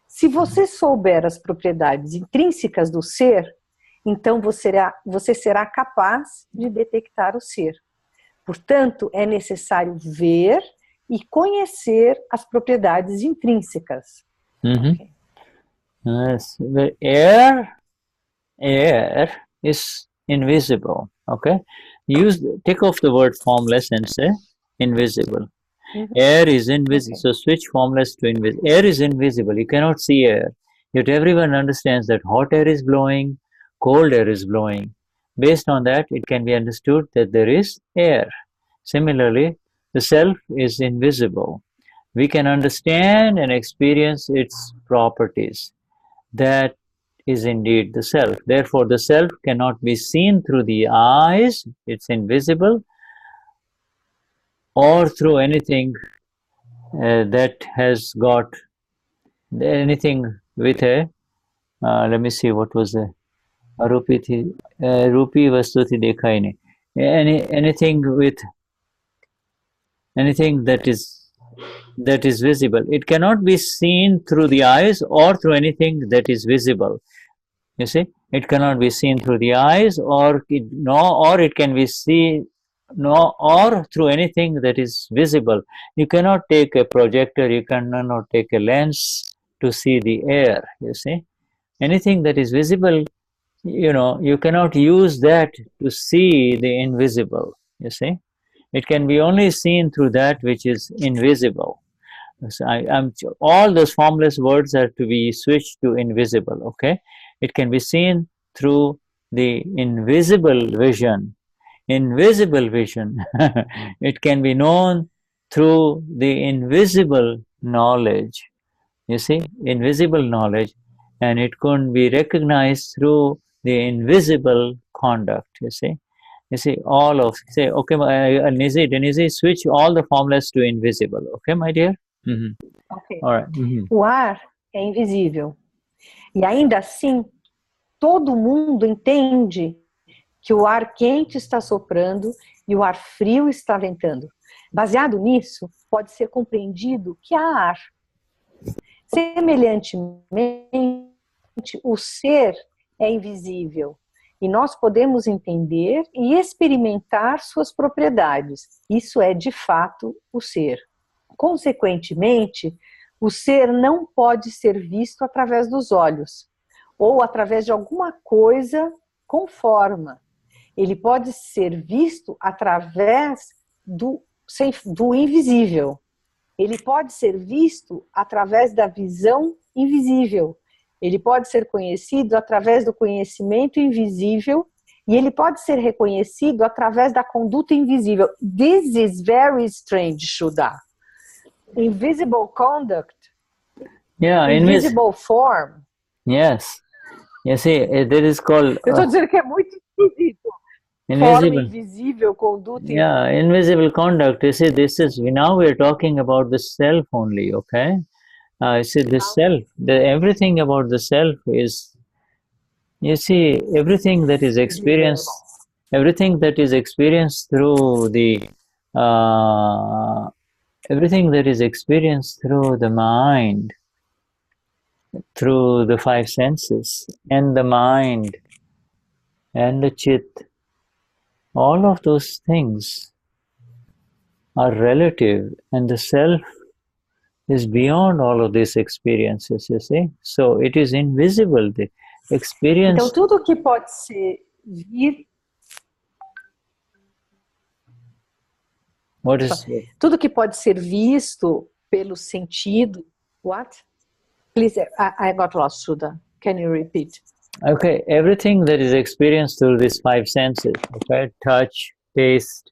S2: Se você souber as propriedades intrínsecas do ser, então você será capaz de detectar o ser. Portanto, é necessário ver e conhecer as propriedades intrínsecas.
S1: Okay. Yes. The air is invisible. Okay, take off the word formless and say invisible. Air is invisible. Okay. So switch formless to invisible. Air is invisible. You cannot see air. Yet everyone understands that hot air is blowing, cold air is blowing. Based on that, it can be understood that there is air. Similarly, the self is invisible. We can understand and experience its properties. That is indeed the self. Therefore, the self cannot be seen through the eyes. It's invisible. Or through anything that has got anything with a let me see, what was the Rupi Vastuti Dekhaine. Anything that is visible. It cannot be seen through the eyes or through anything that is visible. You see, it cannot be seen through the eyes, or it can be seen, or through anything that is visible. You cannot take a projector, you cannot take a lens to see the air. You see, anything that is visible, you cannot use that to see the invisible. You see, it can be only seen through that which is invisible. So all those formless words are to be switched to invisible. Okay, it can be seen through the invisible vision. Invisible vision. It can be known through the invisible knowledge. You see, invisible knowledge, and it can be recognized through the invisible conduct. You see, all of okay, Denize, switch all the formless to invisible. Okay, my dear.
S2: Ok.
S1: All right.
S2: O ar é invisível. E ainda assim, todo mundo entende que o ar quente está soprando e o ar frio está ventando. Baseado nisso, pode ser compreendido que há ar. Semelhantemente, o ser é invisível e nós podemos entender e experimentar suas propriedades. Isso é, de fato, o ser. Consequentemente, o ser não pode ser visto através dos olhos ou através de alguma coisa com forma. Ele pode ser visto através do invisível. Ele pode ser visto através da visão invisível. Ele pode ser conhecido através do conhecimento invisível e ele pode ser reconhecido através da conduta invisível. This is very strange, Shuddha. Invisible conduct, invisible form.
S1: Yes. You see, that is called...
S2: Eu estou dizendo que é muito esquisito. Forma invisível, conduta invisível.
S1: Yeah, invisible conduct. You see, now we are talking about the self only, okay? You see, the self, everything about the self is, you see, everything that is experienced through the, everything that is experienced through the mind, through the five senses, and the mind, and the chit, all of those things are relative, and the self is beyond all of these experiences, you see. So it is invisible, the experience.
S2: Então tudo que pode ser tudo que pode ser visto pelo sentido. What? Please, I got lost, Shuddha. Can you repeat?
S1: Okay, everything that is experienced through these five senses, okay, touch, taste,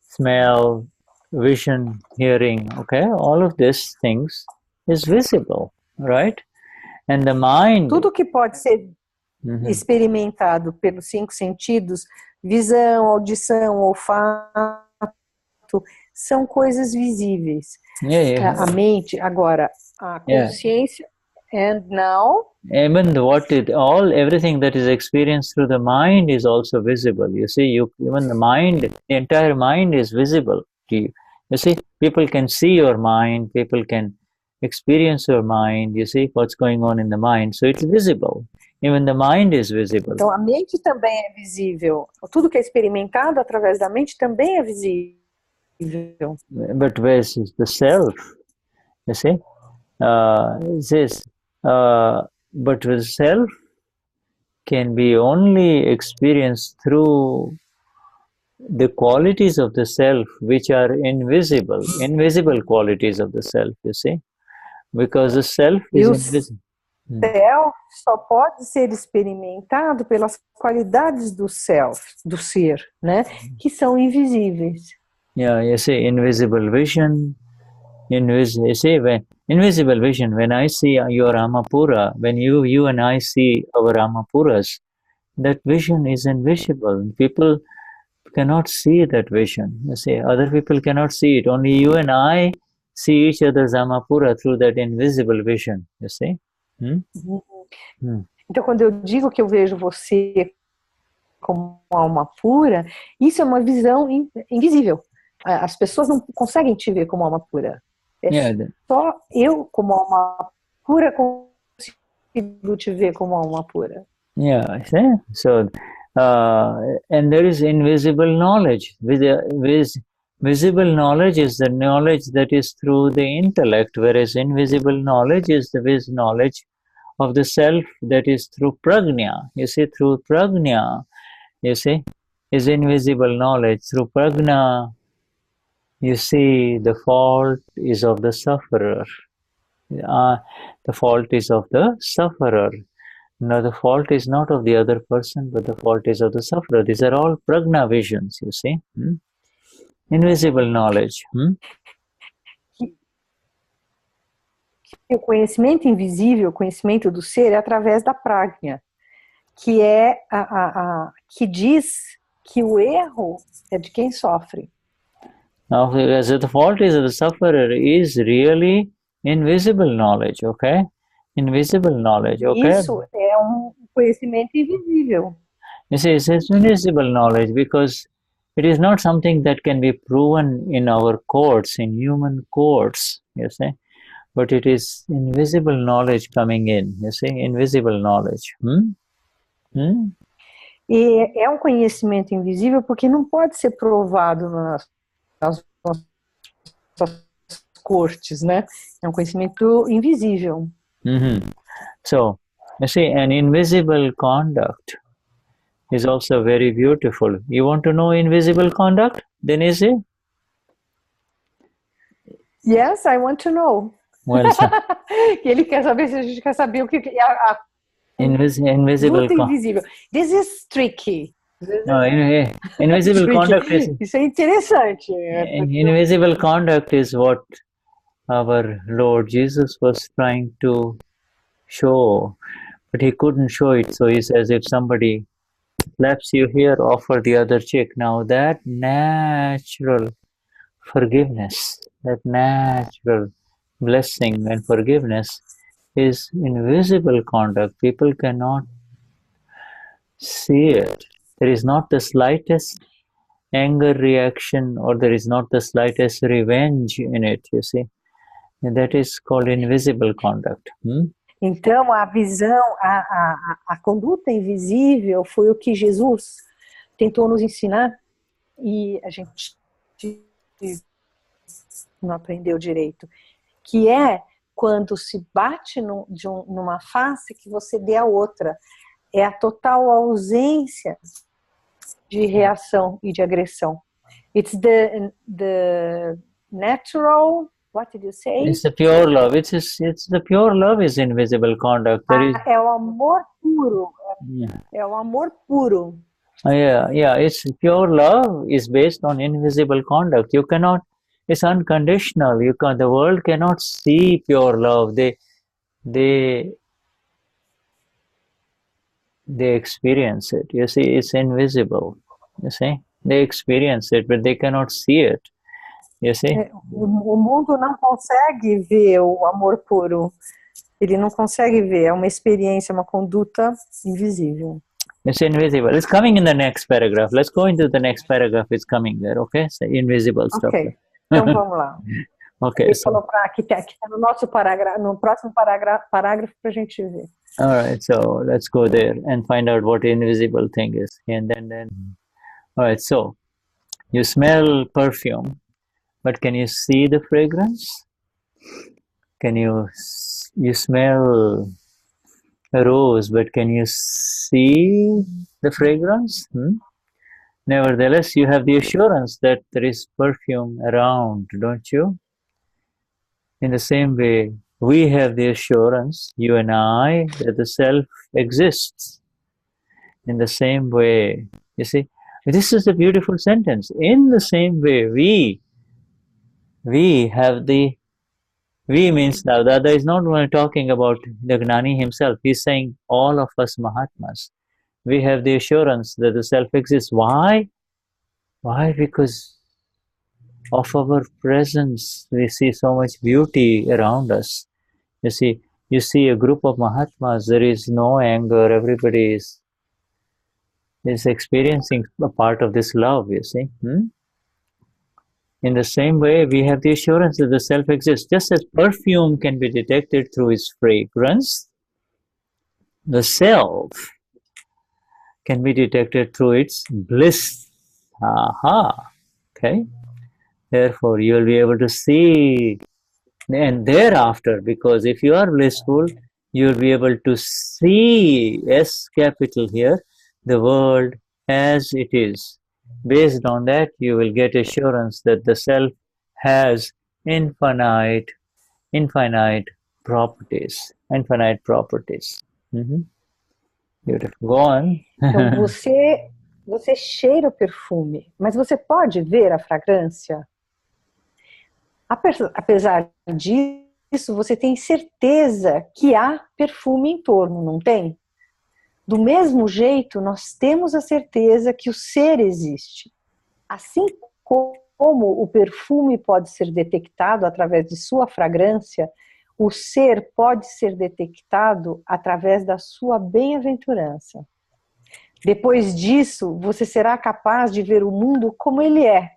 S1: smell, vision, hearing, okay, all of these things is visible, right? And the mind...
S2: Tudo que pode ser experimentado pelos cinco sentidos, visão, audição, olfato, são coisas visíveis. A mente, agora, a consciência, and now...
S1: Even everything that is experienced through the mind is also visible. You see, even the mind, the entire mind is visible to you. You see, people can see your mind, people can experience your mind, you see what's going on in the mind, so it's visible. Even the mind is visible.
S2: Então a mente também é visível. Tudo que é experimentado através da mente também é visível.
S1: But where is the self? You see, it says, but the self can be only experienced through the qualities of the self which are invisible qualities of the self, you see, because the self is invisible.
S2: O self só pode ser experimentado pelas qualidades do self, do ser, né, que são invisíveis.
S1: Yeah, you see, invisible vision, you see, invisible vision, when I see your Amapura, when you and I see our Amapuras, that vision is invisible. People cannot see that vision. You see, other people cannot see it. Only you and I see each other's Amapura through that invisible vision. You see?
S2: Então, quando eu digo que eu vejo você como alma pura, isso é uma visão invisível. As pessoas não conseguem te ver como alma pura. Só eu, como alma pura, consigo te ver como alma pura.
S1: Yeah, see? So, and there is invisible knowledge. Visible knowledge is the knowledge that is through the intellect, whereas invisible knowledge is the knowledge of the self that is through prajna. You see, through prajna, you see, is invisible knowledge. Through prajna, you see the fault is of the sufferer. The fault is of the sufferer. Now, the fault is not of the other person, but the fault is of the sufferer. These are all prajna visions, you see. Invisible knowledge.
S2: O conhecimento invisível, o conhecimento do ser, é através da prajna, que é que diz que o erro é de quem sofre.
S1: Now, as the fault is of the sufferer is really invisible knowledge, okay? Invisible knowledge, okay?
S2: Isso é conhecimento invisível.
S1: You see, it's invisible knowledge because it is not something that can be proven in our courts, in human courts, you see? But it is invisible knowledge coming in, you see? Invisible knowledge.
S2: E é conhecimento invisível porque não pode ser provado nas nossas cortes, né? É conhecimento invisível.
S1: So, you see, an invisible conduct is also very beautiful. You want to know invisible conduct, Denize?
S2: Yes, I want to know.
S1: Well,
S2: Ele quer saber se a gente quer saber o que é a
S1: invisible
S2: conduta invisível. This is tricky.
S1: No, invisible conduct is...
S2: Isso é interessante.
S1: Invisible conduct is what our Lord Jesus was trying to show, but he couldn't show it. So he says, if somebody slaps you here, offer the other cheek. Now that natural forgiveness, that natural blessing and forgiveness is invisible conduct. People cannot see it. There is not the slightest anger reaction, or there is not the slightest revenge in it, you see. And that is called invisible conduct.
S2: Então, a visão, a conduta invisível foi o que Jesus tentou nos ensinar e a gente não aprendeu direito. Que é quando se bate numa face que você dê a outra. É a total ausência de reação e de agressão. It's the natural... What did you say?
S1: It's the pure love. It's the pure love is invisible conduct.
S2: É o amor puro.
S1: Yeah.
S2: É o amor puro.
S1: Yeah. It's pure love is based on invisible conduct. You cannot. It's unconditional. The world cannot see pure love. They experience it. You see, it's invisible. You see, they experience it, but they cannot see it. You see?
S2: O mundo não consegue ver o amor puro. Ele não consegue ver. É uma experiência, uma conduta invisível.
S1: It's invisible. It's coming in the next paragraph. Let's go into the next paragraph. It's coming there, okay? So invisible stuff.
S2: Ok. Então vamos lá.
S1: Okay.
S2: Ele falou que tá no nosso parágrafo, no próximo parágrafo para a gente ver.
S1: All right. So let's go there and find out what invisible thing is. And then. All right. So you smell perfume. But can you see the fragrance? Can you smell a rose, but can you see the fragrance? Nevertheless, you have the assurance that there is perfume around, don't you? In the same way, we have the assurance, you and I, that the self exists. In the same way, you see, this is a beautiful sentence. In the same way, we have we means now Dada is not only talking about the Gnani himself, he's saying all of us Mahatmas. We have the assurance that the self exists. Why? Why? Because of our presence, we see so much beauty around us. You see a group of Mahatmas, there is no anger, everybody is experiencing a part of this love, you see. In the same way, we have the assurance that the self exists. Just as perfume can be detected through its fragrance, the self can be detected through its bliss. Aha. Okay. Therefore, you will be able to see, and thereafter, because if you are blissful, you will be able to see, S capital here, the world as it is. Based on that, you will get assurance that the self has infinite properties. Infinite properties. Beautiful. Go on.
S2: Então, você cheira o perfume, mas você pode ver a fragrância? Apesar disso, você tem certeza que há perfume em torno, não tem? Do mesmo jeito, nós temos a certeza que o ser existe. Assim como o perfume pode ser detectado através de sua fragrância, o ser pode ser detectado através da sua bem-aventurança. Depois disso, você será capaz de ver o mundo como ele é.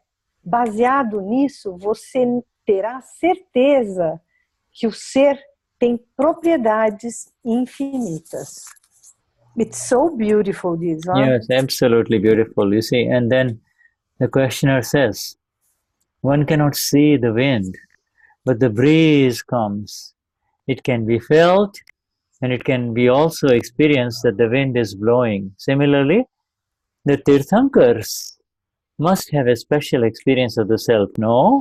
S2: Baseado nisso, você terá certeza que o ser tem propriedades infinitas. It's so beautiful, this, huh?
S1: Yes, absolutely beautiful. You see, and then the questioner says, one cannot see the wind, but the breeze comes. It can be felt, and it can be also experienced that the wind is blowing. Similarly, the Tirthankars must have a special experience of the self, no?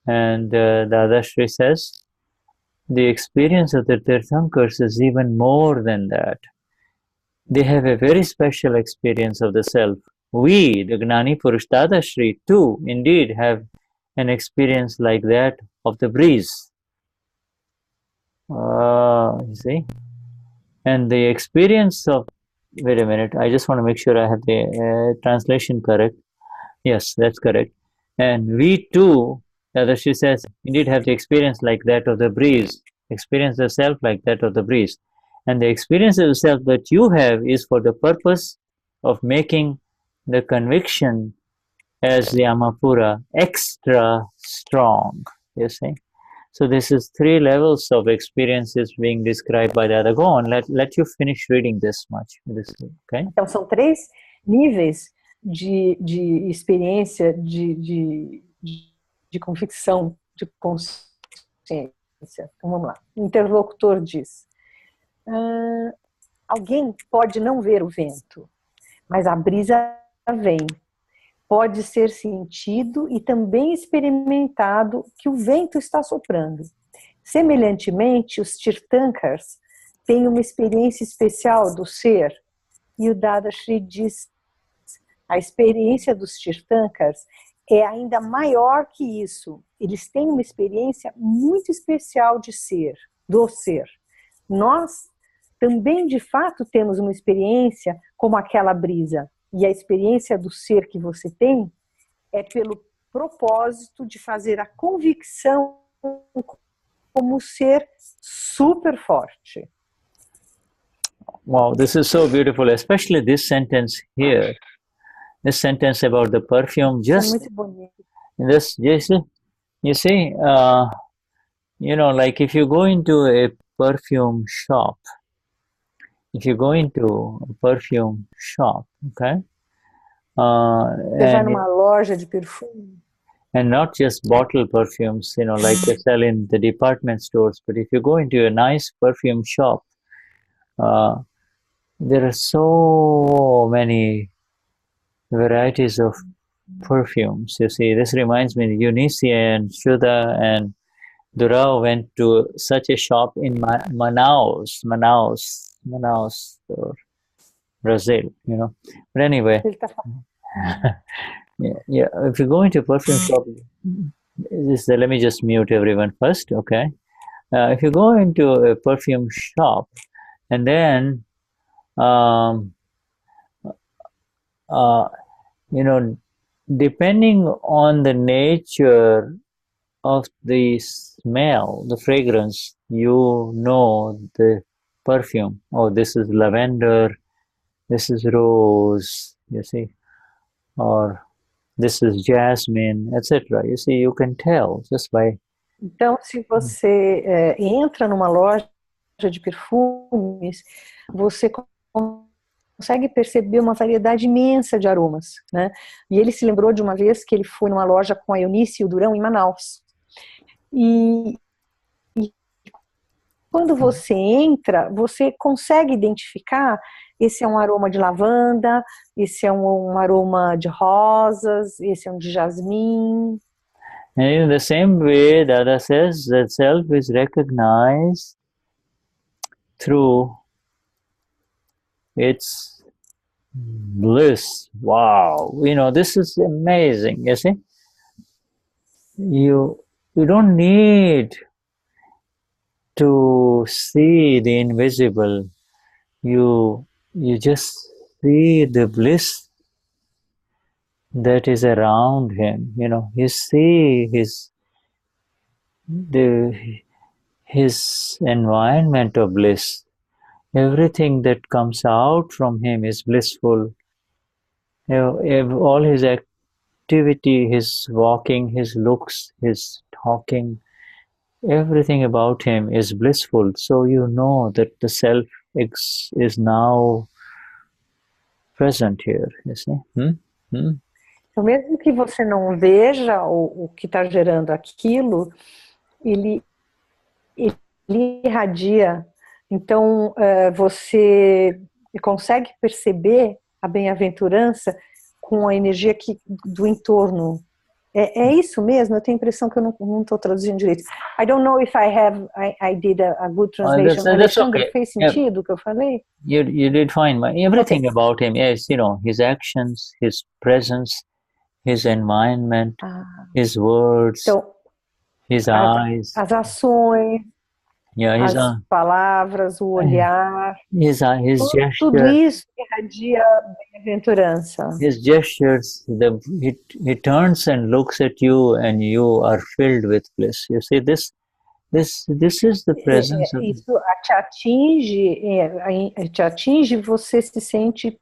S1: And Dadashri says, the experience of the Tirthankars is even more than that. They have a very special experience of the self. We, the Gnani Purush Dadashri, too, indeed have an experience like that of the breeze. You see? And the experience of, wait a minute, I just want to make sure I have the translation correct. Yes, that's correct. And we too, Dadashri says, indeed have the experience like that of the breeze. Experience the self like that of the breeze. And the experience of the self that you have is for the purpose of making the conviction as the Amapura extra strong, you see. So this is 3 levels of experiences being described by the other. Go on, let you finish reading this much. Okay?
S2: Então são 3 níveis de experiência, de convicção, de consciência. Então vamos lá. O interlocutor diz: alguém pode não ver o vento, mas a brisa vem. Pode ser sentido e também experimentado que o vento está soprando. Semelhantemente, os Tirthankars têm uma experiência especial do ser. E o Dadashri diz: a experiência dos Tirthankars é ainda maior que isso. Eles têm uma experiência muito especial de ser, do ser. Nós também, de fato, temos uma experiência como aquela brisa. E a experiência do ser que você tem é pelo propósito de fazer a convicção como ser super forte.
S1: Wow, this is so beautiful, especially this sentence here. This sentence about the perfume, just
S2: muito bonito.
S1: this, you see, you know, like if you go into a perfume shop, okay,
S2: Você vai numa loja de perfume.
S1: And not just bottle perfumes, you know, like they sell in the department stores, but if you go into a nice perfume shop, there are so many varieties of perfumes. You see, this reminds me, Eunice and Shuddha and Durao went to such a shop in Manaus, or Brazil, you know. But anyway, yeah. If you go into a perfume shop, let me just mute everyone first, okay? If you go into a perfume shop, and then, you know, depending on the nature of the smell, the fragrance, you know the perfume. Oh, this is lavender, this is rose, you see, or this is jasmine, etc. You see, you can tell just by...
S2: Então, se você entra numa loja de perfumes, você consegue perceber uma variedade imensa de aromas, né? E ele se lembrou de uma vez que ele foi numa loja com a Eunice e o Durão em Manaus. E quando você entra, você consegue identificar, esse é um aroma de lavanda, esse é um aroma de rosas, esse é um de jasmim.
S1: And in the same way, Dada says that self is recognized through its bliss. Wow, this is amazing. You see, you don't need to see the invisible. You just see the bliss that is around him. You see his environment of bliss. Everything that comes out from him is blissful. All his activity, his walking, his looks, his talking, everything about him is blissful. So you know that the self is now present here. You see?
S2: Então, mesmo que você não veja o que está gerando aquilo, ele irradia. Então, você consegue perceber a bem-aventurança com a energia do entorno. É isso mesmo? Eu tenho a impressão que eu não estou traduzindo direito. I don't know if I did a good translation.
S1: That's
S2: Alexandra,
S1: okay.
S2: fez sentido o que eu falei?
S1: You did fine. Everything about him, yes, his actions, his presence, his environment, his words,
S2: então,
S1: his eyes.
S2: As ações, as palavras, o olhar,
S1: his gestures.
S2: Tudo isso irradia bem-aventurança.
S1: His gestures, he turns and looks at you and you are filled with bliss. You see, this is the presence of...
S2: Isso te atinge, você se sente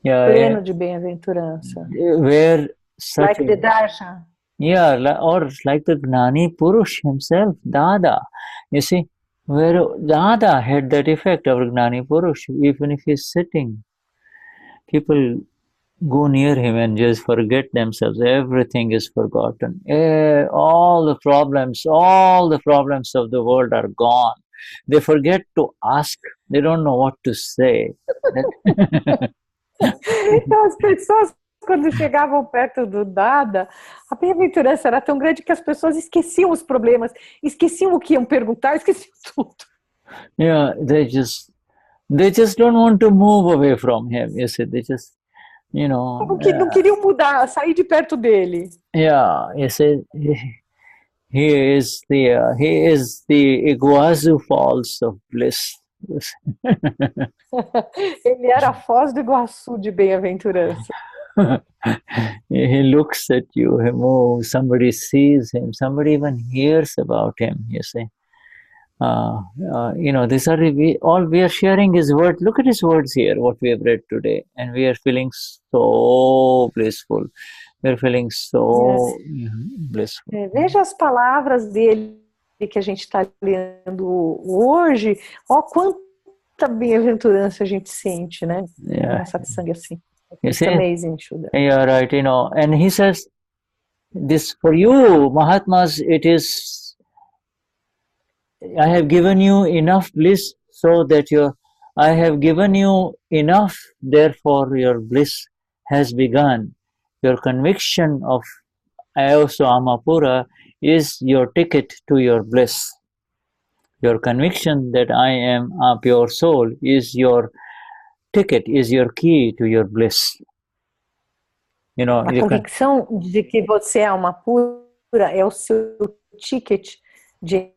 S2: pleno de bem-aventurança. Like the darshan.
S1: Or like the Gnani Purush himself, Dada. You see, where Dada had that effect of Gnani Purush, even if he's sitting, people go near him and just forget themselves. Everything is forgotten. All the problems of the world are gone. They forget to ask. They don't know what to say.
S2: Então as pessoas, quando chegavam perto do Dada, a bem-aventurança era tão grande que as pessoas esqueciam os problemas, esqueciam o que iam perguntar, esqueciam tudo.
S1: Yeah, they just don't want to move away from him. You see, they just,
S2: não queriam mudar, sair de perto dele.
S1: Yeah, you see, he is the Iguazu Falls of bliss.
S2: Ele era a Foz do Iguaçu de bem-aventurança.
S1: He looks at you, he moves, somebody sees him, somebody even hears about him, you see. These are all we are sharing his words. Look at his words here, what we have read today, and we are feeling so blissful. We are feeling so blissful.
S2: Veja as palavras dele que a gente está lendo hoje. Ó, quanta bem-aventurança a gente sente, né? Na Satsang assim. It's amazing, Shuddha.
S1: Yeah, right. And he says, this for you, Mahatmas, it is, I have given you enough bliss so that I have given you enough, therefore your bliss has begun. Your conviction of Ayoso Amapura is your ticket to your bliss. Your conviction that I am a pure soul is your ticket, is your key to your bliss.
S2: A convicção de que você é alma pura é o seu ticket de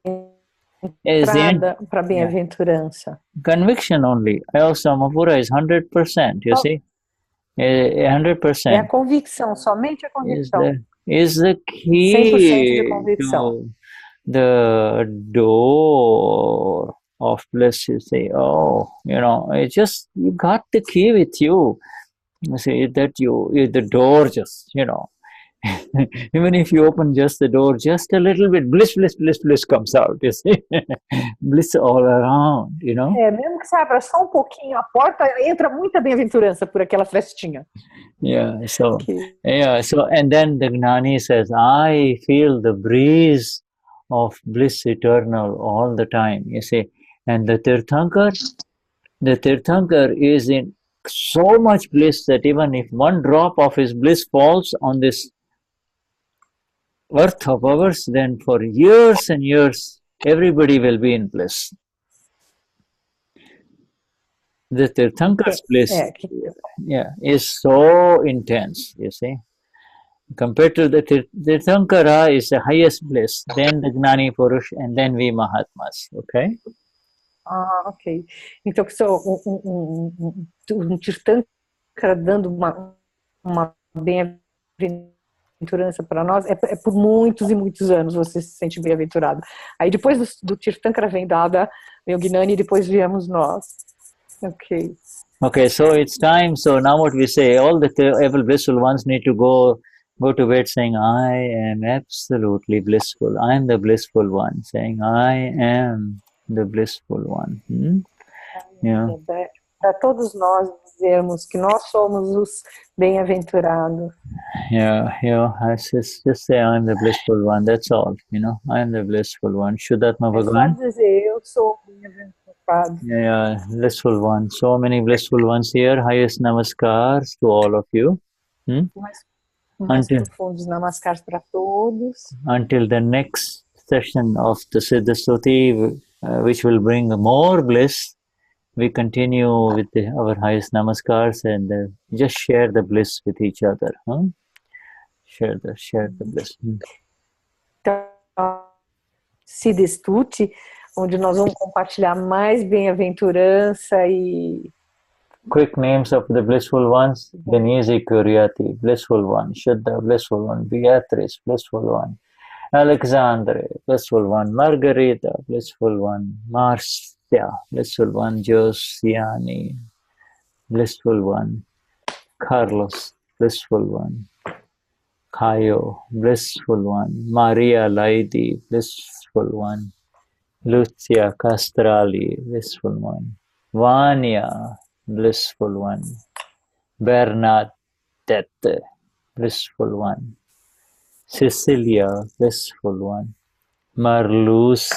S2: entrada para a bem-aventurança.
S1: Conviction only. Ayoso Amapura is 100%, you see? 100%.
S2: É a convicção, somente a convicção.
S1: Is the key
S2: 100% de convicção.
S1: to the door of bliss. You say, it's just, you got the key with you. You see that the door just, Even if you open just the door, just a little bit, bliss, bliss, bliss, bliss comes out, you see. Bliss all around, you know.
S2: Mesmo que você abra só pouquinho a porta, entra muita bem-aventurança por aquela frestinha.
S1: Yeah, so, and then the Gnani says, I feel the breeze of bliss eternal all the time, you see. And the Tirthankar is in so much bliss that even if one drop of his bliss falls on this earth of ours, then for years and years, everybody will be in bliss. The Tirthankar's bliss is so intense, you see. Compared to the Tirthankara is the highest bliss, then the Gnani Purush, and then we Mahatmas, okay?
S2: Ah, ok. Então, Tirthankara dando uma bem-aventurança para nós, é por muitos e muitos anos você se sente bem-aventurado. Aí depois do Tirthankara vem o Gnani, e depois viemos nós. Okay.
S1: Okay, so it's time. So now what we say, all the ever blissful ones need to go to bed saying, I am absolutely blissful. I am the blissful one. Saying, I am the blissful one. Yeah.
S2: Para todos nós dizermos que nós somos os bem-aventurados.
S1: Yeah. Just say, I am the blissful one. That's all. You know, I am the blissful one. Shuddhatma Bhagavan.
S2: Só dizer, eu sou bem-aventurado.
S1: Yeah, blissful one. So many blissful ones here. Highest namaskars to all of you.
S2: Mais profundos namaskars para todos.
S1: Until the next session of the Siddha Stuti, which will bring more bliss, we continue with our highest namaskars and just share the bliss with each other. Share the bliss.
S2: Siddha Stuti, onde nós vamos compartilhar mais bem-aventurança e...
S1: Quick names of the blissful ones: Denize, Curiati, blissful one; Shuddha, blissful one; Beatrice, blissful one; Alexandra, blissful one; Margarita, blissful one; Marcia, blissful one; Josiani, blissful one; Carlos, blissful one; Caio, blissful one; Maria Laidi, blissful one; Lucia Castrali, blissful one; Vania, blissful one; Bernadette, blissful one; Cecilia, blissful one; Marluz,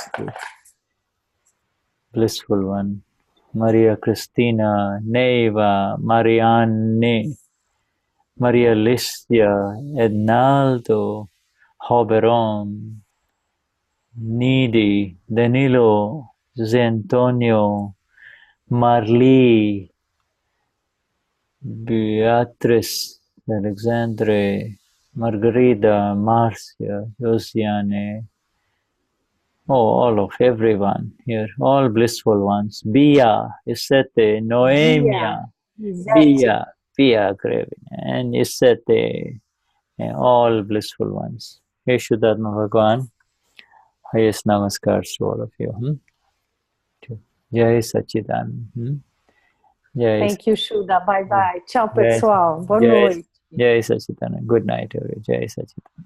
S1: blissful one; Maria Cristina, Neiva, Marianne, Maria Alicia, Ednaldo, Hoberon, Needy, Danilo, Jose Antonio, Marli, Beatrice, Alexandra, Margarita, Marcia, Josiane, all of everyone here, all blissful ones. Bia, Isete, Noemia, Bia Grevin, and Isete, all blissful ones. Hey, Shuddhatma Bhagavan. Highest namaskars to all of you. Jai Sachidanand.
S2: Thank you, Shuddha. Bye. Tchau, pessoal. Boa noite.
S1: Jai Sachidanand. Good night, everybody. Jai Sachidanand.